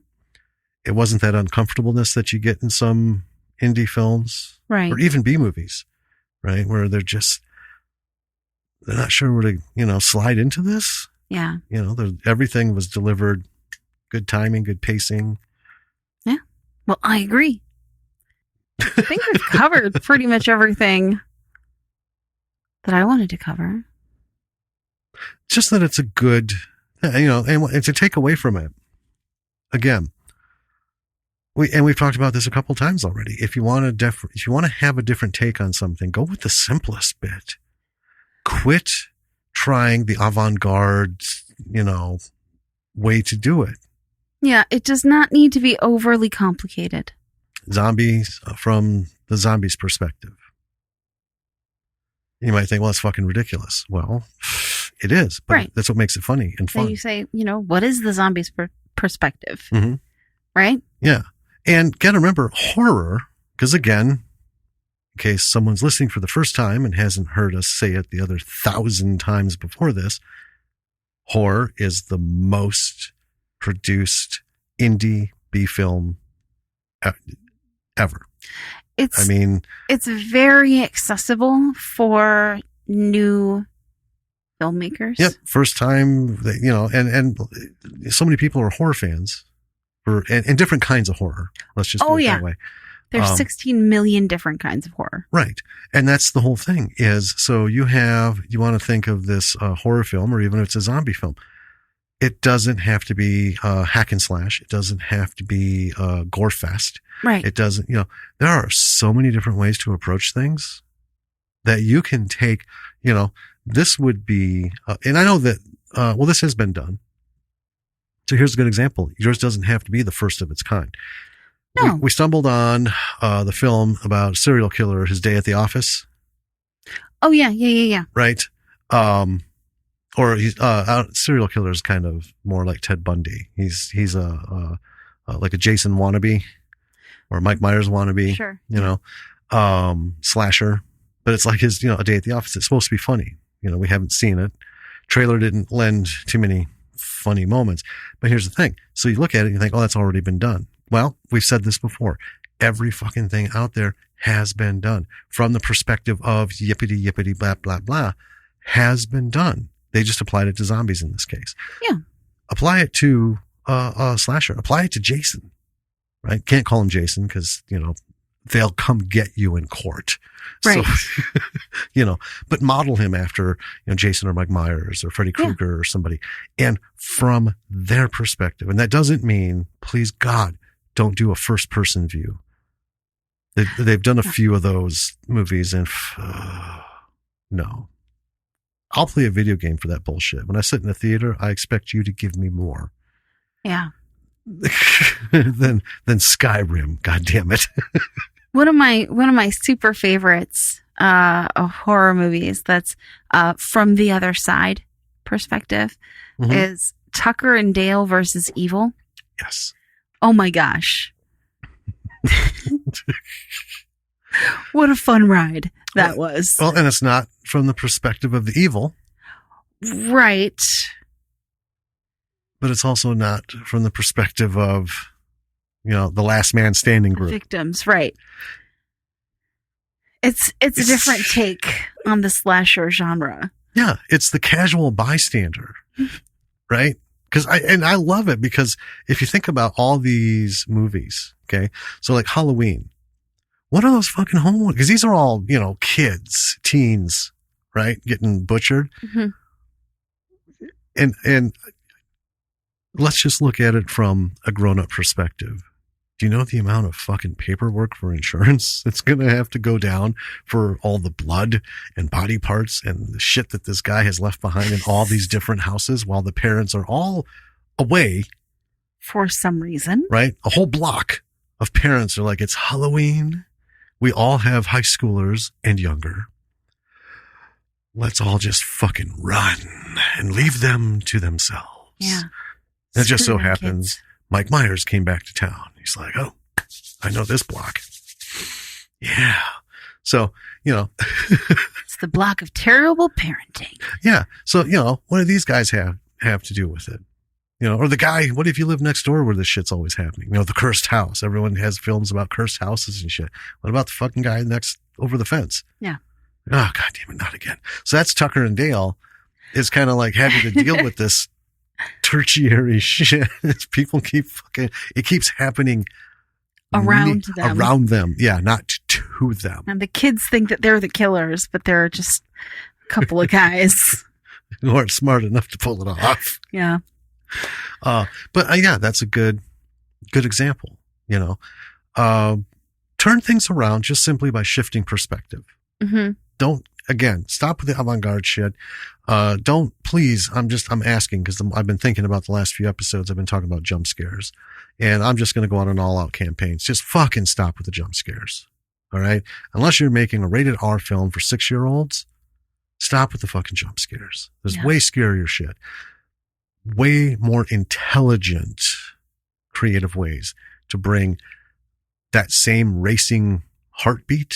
It wasn't that uncomfortableness that you get in some indie films, right, or even B movies, right, where they're not sure where to slide into this. Yeah. Everything was delivered, good timing, good pacing. Yeah. Well, I agree. I think we've covered pretty much everything that I wanted to cover. Just that it's a good, and to take away from it, again, we've talked about this a couple times already. If you want to have a different take on something, go with the simplest bit. Quit trying the avant-garde, way to do it. Yeah, it does not need to be overly complicated. Zombies from the zombies' perspective. You might think, well, it's fucking ridiculous. Well, it is, but right. That's what makes it funny and fun. So you say, what is the zombies' perspective? Mm-hmm. Right? Yeah. And gotta remember, horror, because again, in case someone's listening for the first time and hasn't heard us say it the other 1,000 times before this, horror is the most produced indie B film ever. It's very accessible for new filmmakers. Yep. First time, and so many people are horror fans and different kinds of horror. Let's just put it that way. There's 16 million different kinds of horror. Right. And that's the whole thing is, so you want to think of this horror film, or even if it's a zombie film. It doesn't have to be hack and slash. It doesn't have to be gore fest. Right. It doesn't, there are so many different ways to approach things that you can take, this would be, and I know that, this has been done. So here's a good example. Yours doesn't have to be the first of its kind. No. We stumbled on the film about serial killer, His Day at the Office. Oh, yeah. Right. Or he's serial killer is kind of more like Ted Bundy. He's like a Jason wannabe or Mike Myers wannabe. Sure. Slasher. But it's like his, A Day at the Office. It's supposed to be funny. We haven't seen it. Trailer didn't lend too many funny moments. But here's the thing. So you look at it and you think, oh, that's already been done. Well, we've said this before. Every fucking thing out there has been done from the perspective of yippity, blah, blah, blah, has been done. They just applied it to zombies in this case. Yeah. Apply it to a slasher. Apply it to Jason, right? Can't call him Jason because, they'll come get you in court. Right. So, but model him after, Jason or Mike Myers or Freddy Krueger or somebody. And from their perspective. And that doesn't mean, please God, don't do a first person view. They've done a few of those movies and no. I'll play a video game for that bullshit. When I sit in a theater, I expect you to give me more. Yeah. than Skyrim. God damn it. One of my super favorites of horror movies that's from the other side perspective is Tucker and Dale versus Evil. Yes. Oh my gosh. What a fun ride that was. Well, and it's not from the perspective of the evil. Right. But it's also not from the perspective of, the last man standing group. Victims, right. It's a different take on the slasher genre. Yeah, it's the casual bystander, right? I love it because if you think about all these movies, okay, so like Halloween, what are those fucking homeless? Because these are all, kids, teens, right, getting butchered. Mm-hmm. And let's just look at it from a grown-up perspective. Do you know the amount of fucking paperwork for insurance that's going to have to go down for all the blood and body parts and the shit that this guy has left behind in all these different houses while the parents are all away? For some reason. Right? A whole block of parents are like, it's Halloween. We all have high schoolers and younger. Let's all just fucking run and leave them to themselves. Yeah. And it just so Screw them happens kids. Mike Myers came back to town. He's like, oh, I know this block. Yeah. So, It's the block of terrible parenting. yeah. So, what do these guys have to do with it? Or the guy, what if you live next door where this shit's always happening? The cursed house. Everyone has films about cursed houses and shit. What about the fucking guy next over the fence? Yeah. Oh, God damn it, not again. So that's Tucker and Dale is kind of like having to deal with this tertiary shit. People it keeps happening Around them. Around them. Yeah, not to them. And the kids think that they're the killers, but they're just a couple of guys. Who aren't smart enough to pull it off. Yeah. But yeah, that's a good example, turn things around just simply by shifting perspective. Mm-hmm. Don't, again, stop with the avant-garde shit. Please, I'm asking because I've been thinking about the last few episodes. I've been talking about jump scares and I'm just going to go on an all-out campaign. Just fucking stop with the jump scares. All right. Unless you're making a rated R film for 6-year-olds, stop with the fucking jump scares. There's way scarier shit. Way more intelligent, creative ways to bring that same racing heartbeat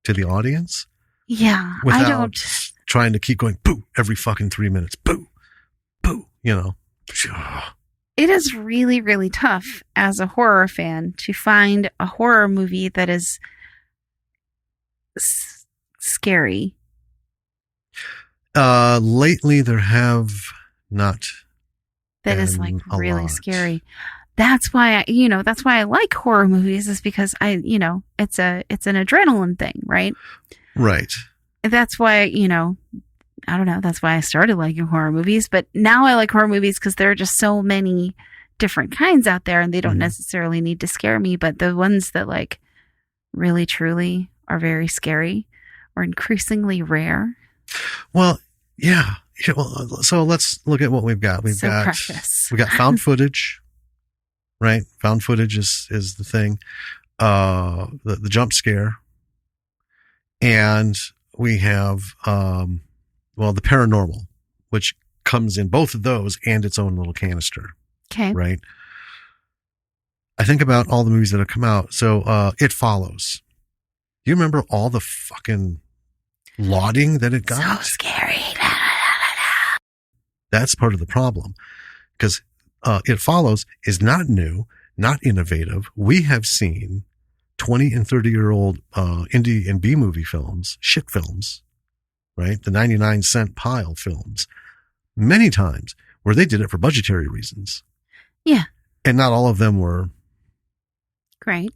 to the audience. Yeah. Without I don't trying to keep going, boo, every fucking 3 minutes. Boo, boo, It is really, really tough as a horror fan to find a horror movie that is scary. Lately, there have not. That is like a really lot. scary. That's why that's why I like horror movies, is because it's an adrenaline thing, right? Right. That's why, I don't know, that's why I started liking horror movies, but now I like horror movies because there are just so many different kinds out there and they don't necessarily need to scare me, but the ones that like really truly are very scary are increasingly rare. Well, yeah. Well, so let's look at what we've got. We got found footage, right? Found footage is the thing. The jump scare, and we have the paranormal, which comes in both of those and its own little canister. Okay. Right. I think about all the movies that have come out. So It Follows. Do you remember all the fucking lauding that it got? So scary. That's part of the problem, because It Follows is not new, not innovative. We have seen 20 and 30-year-old indie and B movie films, shit films, right? The 99-cent pile films, many times where they did it for budgetary reasons. Yeah. And not all of them were great.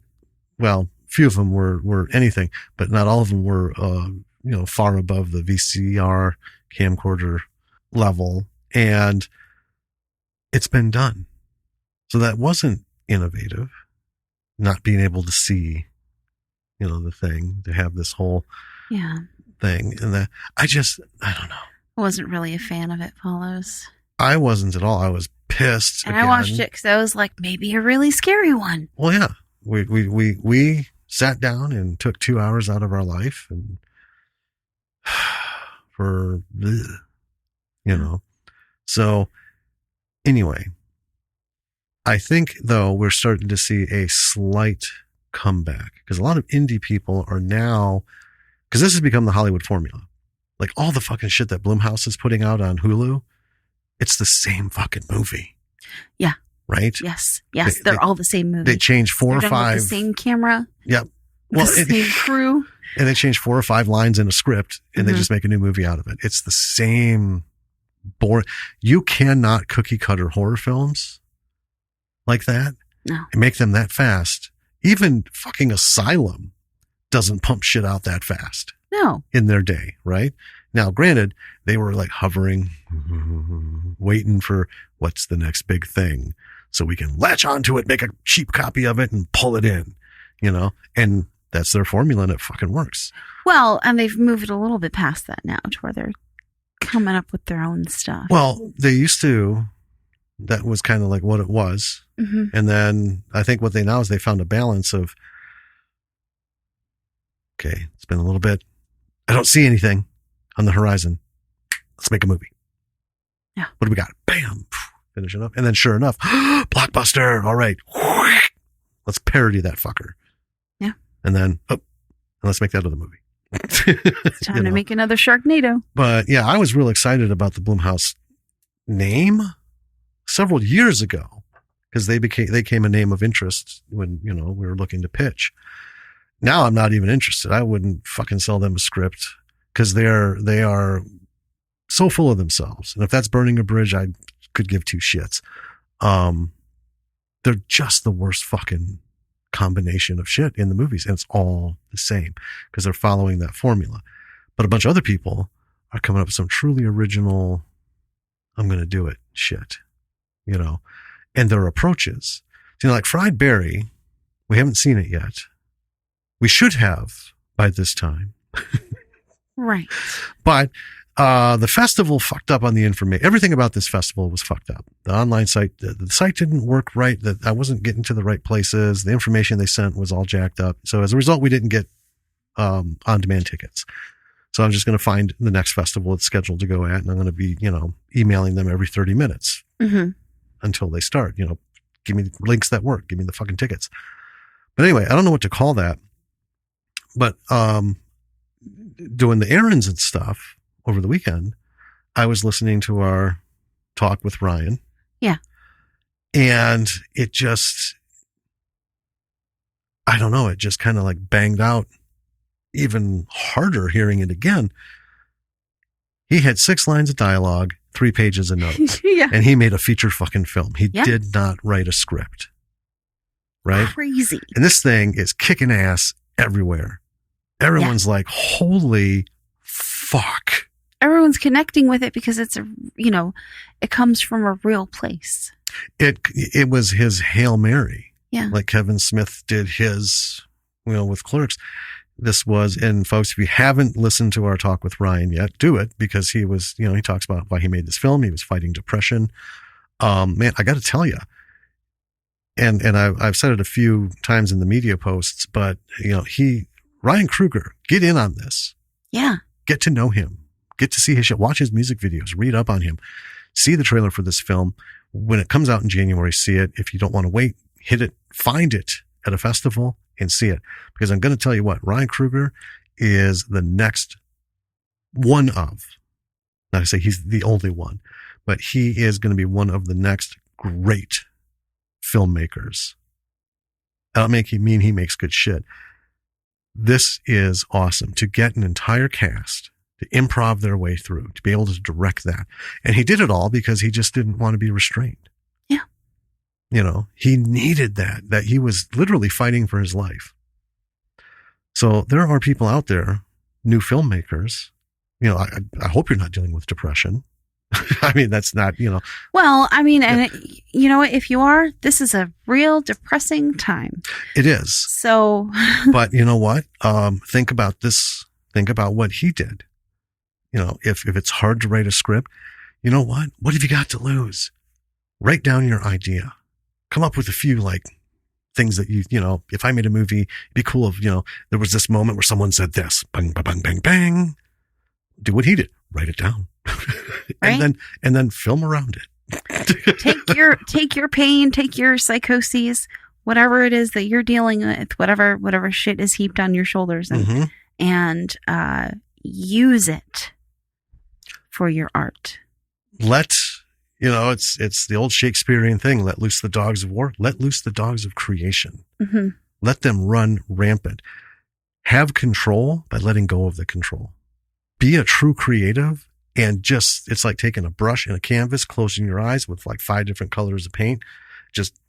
Well, few of them were anything, but not all of them were, far above the VCR camcorder level. And it's been done. So that wasn't innovative, not being able to see, the thing, to have this whole thing. And I don't know. I wasn't really a fan of It Follows. I wasn't at all. I was pissed. And I watched it because I was like, maybe a really scary one. Well, yeah. We sat down and took 2 hours out of our life and for, So anyway, I think though we're starting to see a slight comeback because a lot of indie people are now, because this has become the Hollywood formula. Like all the fucking shit that Blumhouse is putting out on Hulu, it's the same fucking movie. Yeah. Right? Yes. They're all the same movie. They change 4 or 5. The same camera. Yep. Well, the same crew. And they change 4 or 5 lines in a script and they Mhm. just make a new movie out of it. It's the same boring. You cannot cookie cutter horror films like that No. and make them that fast. Even fucking Asylum doesn't pump shit out that fast No. in their day, right? Now, granted, they were like hovering, waiting for what's the next big thing so we can latch onto it, make a cheap copy of it and pull it in, you know? And that's their formula and it fucking works. Well, and they've moved a little bit past that now to where they're coming up with their own stuff. Well, they used to, that was kind of like what it was. Mhm. And then I think what they now is they found a balance of, okay, it's been a little bit. I don't see anything on the horizon. Let's make a movie. Yeah. What do we got? Bam. Finish it up. And then sure enough, blockbuster. All right. Let's parody that fucker. Yeah. And then, and let's make that other movie. It's time to make another Sharknado. But yeah, I was real excited about the Blumhouse name several years ago because they became a name of interest when, you know, we were looking to pitch. Now I'm not even interested. I wouldn't fucking sell them a script because they are so full of themselves. And if that's burning a bridge, I could give 2 shits. They're just the worst fucking combination of shit in the movies. And it's all the same because they're following that formula. But a bunch of other people are coming up with some truly original, I'm going to do it shit, you know, and their approaches. You know, like Fried Berry, we haven't seen it yet. We should have by this time. Right. But the festival fucked up on the information. Everything about this festival was fucked up. The online site, the site didn't work right. That I wasn't getting to the right places. The information they sent was all jacked up. So as a result, we didn't get on-demand tickets. So I'm just going to find the next festival it's scheduled to go at, and I'm going to be, you know, emailing them every 30 minutes until they start. You know, give me the links that work. Give me the fucking tickets. But anyway, I don't know what to call that. But doing the errands and stuff over the weekend, I was listening to our talk with Ryan. Yeah. And it just, I don't know, it just kind of like banged out even harder hearing it again. He had 6 lines of dialogue, 3 pages of notes. Yeah. And he made a feature fucking film. He Yeah. did not write a script. Right? Crazy. And this thing is kicking ass everywhere. Everyone's like, holy fuck. Everyone's connecting with it because it's it comes from a real place. It was his Hail Mary. Yeah. Like Kevin Smith did his, you know, with Clerks. This was, and folks, if you haven't listened to our talk with Ryan yet, do it because he was, you know, he talks about why he made this film. He was fighting depression. Man, I got to tell you, and I've said it a few times in the media posts, but you know, Ryan Kruger, get in on this. Yeah. Get to know him. Get to see his shit. Watch his music videos. Read up on him. See the trailer for this film. When it comes out in January, see it. If you don't want to wait, hit it. Find it at a festival and see it. Because I'm going to tell you what, Ryan Kruger is the next one of, not to say he's the only one, but he is going to be one of the next great filmmakers. I don't mean he makes good shit. This is awesome to get an entire cast to improv their way through, to be able to direct that. And he did it all because he just didn't want to be restrained. Yeah. You know, he needed that he was literally fighting for his life. So there are people out there, new filmmakers, you know, I hope you're not dealing with depression. I mean, that's not, you know. Well, I mean, and you know, if you are, this is a real depressing time. It is. So. But you know what? Think about this. Think about what he did. You know, if it's hard to write a script, you know what? What have you got to lose? Write down your idea. Come up with a few like things that you know, if I made a movie, it'd be cool if, you know, there was this moment where someone said this, bang, bang, bang, bang, bang. Do what he did. Write it down. Right? and then film around it. take your pain, take your psychoses, whatever it is that you're dealing with, whatever shit is heaped on your shoulders, and use it for your art. You know, it's the old Shakespearean thing. Let loose the dogs of war. Let loose the dogs of creation. Mm-hmm. Let them run rampant. Have control by letting go of the control. Be a true creative and just, it's like taking a brush and a canvas, closing your eyes with like 5 different colors of paint. Just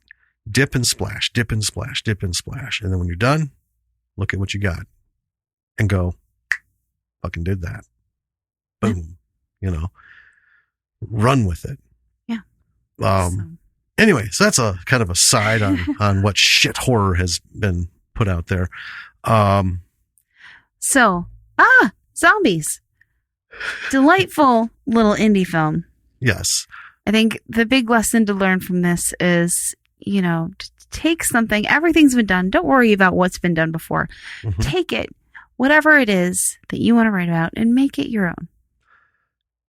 dip and splash, dip and splash, dip and splash. And then when you're done, look at what you got and go, fucking did that. Boom. You know, run with it. Yeah. Anyway, so that's a kind of a side on what shit horror has been put out there. Zombies. Delightful little indie film. Yes. I think the big lesson to learn from this is, you know, take something, everything's been done. Don't worry about what's been done before. Mm-hmm. Take it, whatever it is that you want to write about, and make it your own.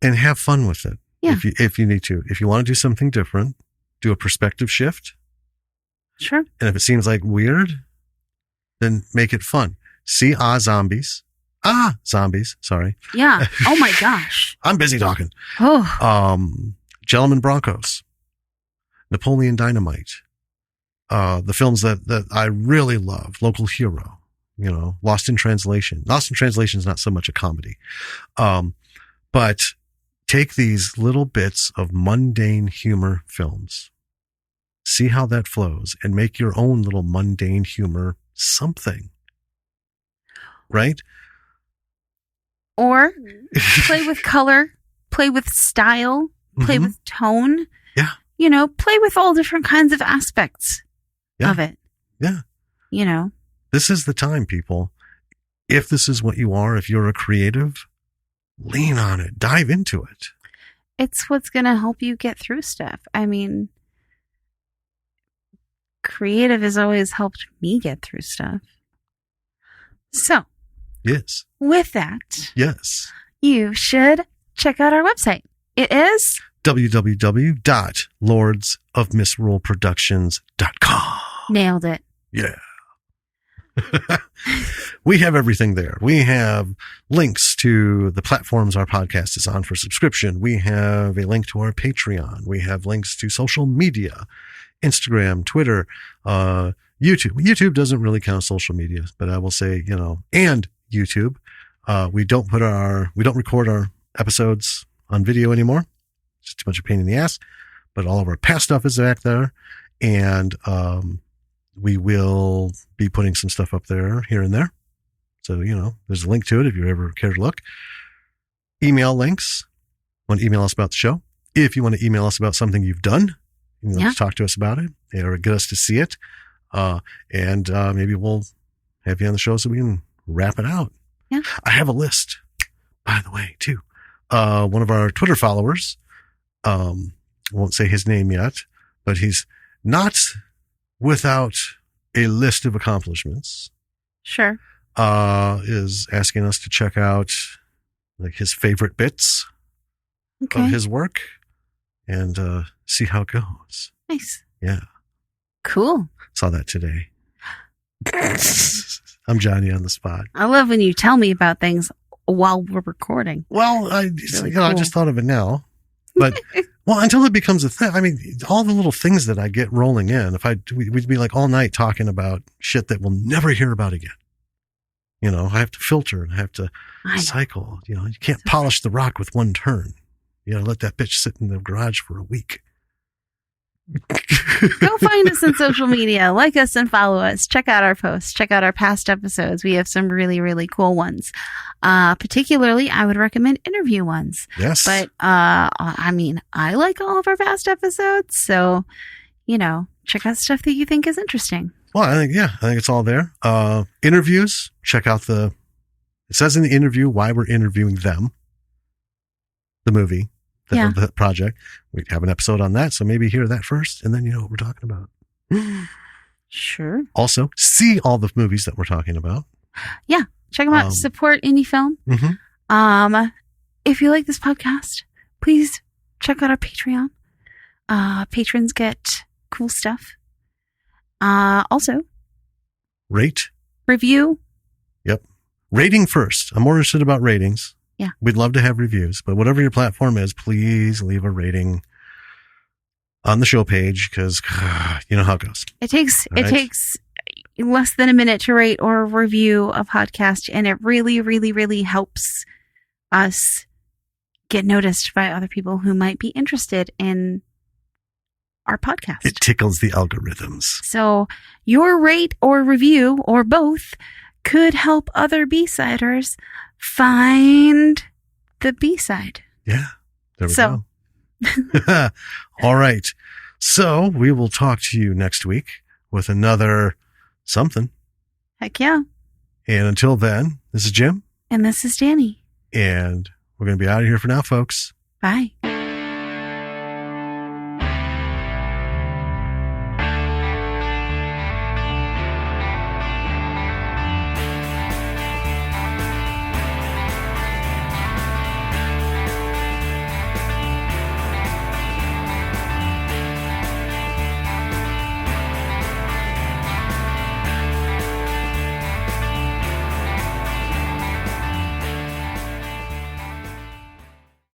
And have fun with it. Yeah. If you need to. If you want to do something different, do a perspective shift. Sure. And if it seems like weird, then make it fun. See Zombies. Zombies. Sorry. Yeah. Oh my gosh. I'm busy talking. Oh. Gentlemen Broncos. Napoleon Dynamite. The films that I really love. Local Hero. You know, Lost in Translation. Lost in Translation is not so much a comedy. But take these little bits of mundane humor films. See how that flows and make your own little mundane humor something. Right? Or play with color, play with style, play Mm-hmm. with tone. Yeah. You know, play with all different kinds of aspects of it. Yeah. You know. This is the time, people. If this is what you are, if you're a creative, lean on it. Dive into it. It's what's going to help you get through stuff. I mean, creative has always helped me get through stuff. So, Yes. with that, Yes. you should check out our website. It is www.lordsofmisroleproductions.com. nailed it. Yeah. We have everything there. We have links to the platforms our podcast is on for subscription. We have a link to our Patreon. We have links to social media, Instagram, Twitter, YouTube. YouTube doesn't really count social media, but I will say, you know, and YouTube. We don't record our episodes on video anymore. It's too much of a pain in the ass, but all of our past stuff is back there. And, we will be putting some stuff up there here and there. So, you know, there's a link to it if you ever care to look. Email links. Want to email us about the show? If you want to email us about something you've done, you know, talk to us about it or get us to see it. And maybe we'll have you on the show so we can wrap it out. Yeah. I have a list, by the way, too. One of our Twitter followers, won't say his name yet, but he's not without a list of accomplishments. Sure. Is asking us to check out like his favorite bits of his work and see how it goes. Nice. Yeah. Cool. Saw that today. I'm Johnny on the spot. I love when you tell me about things while we're recording. Well, I just thought of it now. But well, until it becomes a thing. I mean, all the little things that I get rolling in, we'd be like all night talking about shit that we'll never hear about again. You know, I have to filter and I have to cycle. You know, you can't polish the rock with one turn. You know, let that bitch sit in the garage for a week. Go find us on social media, like us and follow us. Check out our posts, check out our past episodes. We have some really, really cool ones. Particularly, I would recommend interview ones. Yes. But, I mean, I like all of our past episodes. So, you know, check out stuff that you think is interesting. Well, I think it's all there. Interviews, check out it says in the interview why we're interviewing them, the movie. The project. We have an episode on that, so maybe hear that first, and then you know what we're talking about. Sure. Also, see all the movies that we're talking about. Yeah, check them out. Support indie film. Mm-hmm. If you like this podcast, please check out our Patreon. Patrons get cool stuff. Also, rate, review. Yep, rating first. I'm more interested about ratings. Yeah. We'd love to have reviews, but whatever your platform is, please leave a rating on the show page because you know how it goes. It takes, less than a minute to rate or review a podcast, and it really, really, really helps us get noticed by other people who might be interested in our podcast. It tickles the algorithms. So your rate or review or both could help other B-siders find the B-side. Yeah, there we go. All right. So we will talk to you next week with another something. Heck yeah. And until then, this is Jim. And this is Danny. And we're going to be out of here for now, folks. Bye.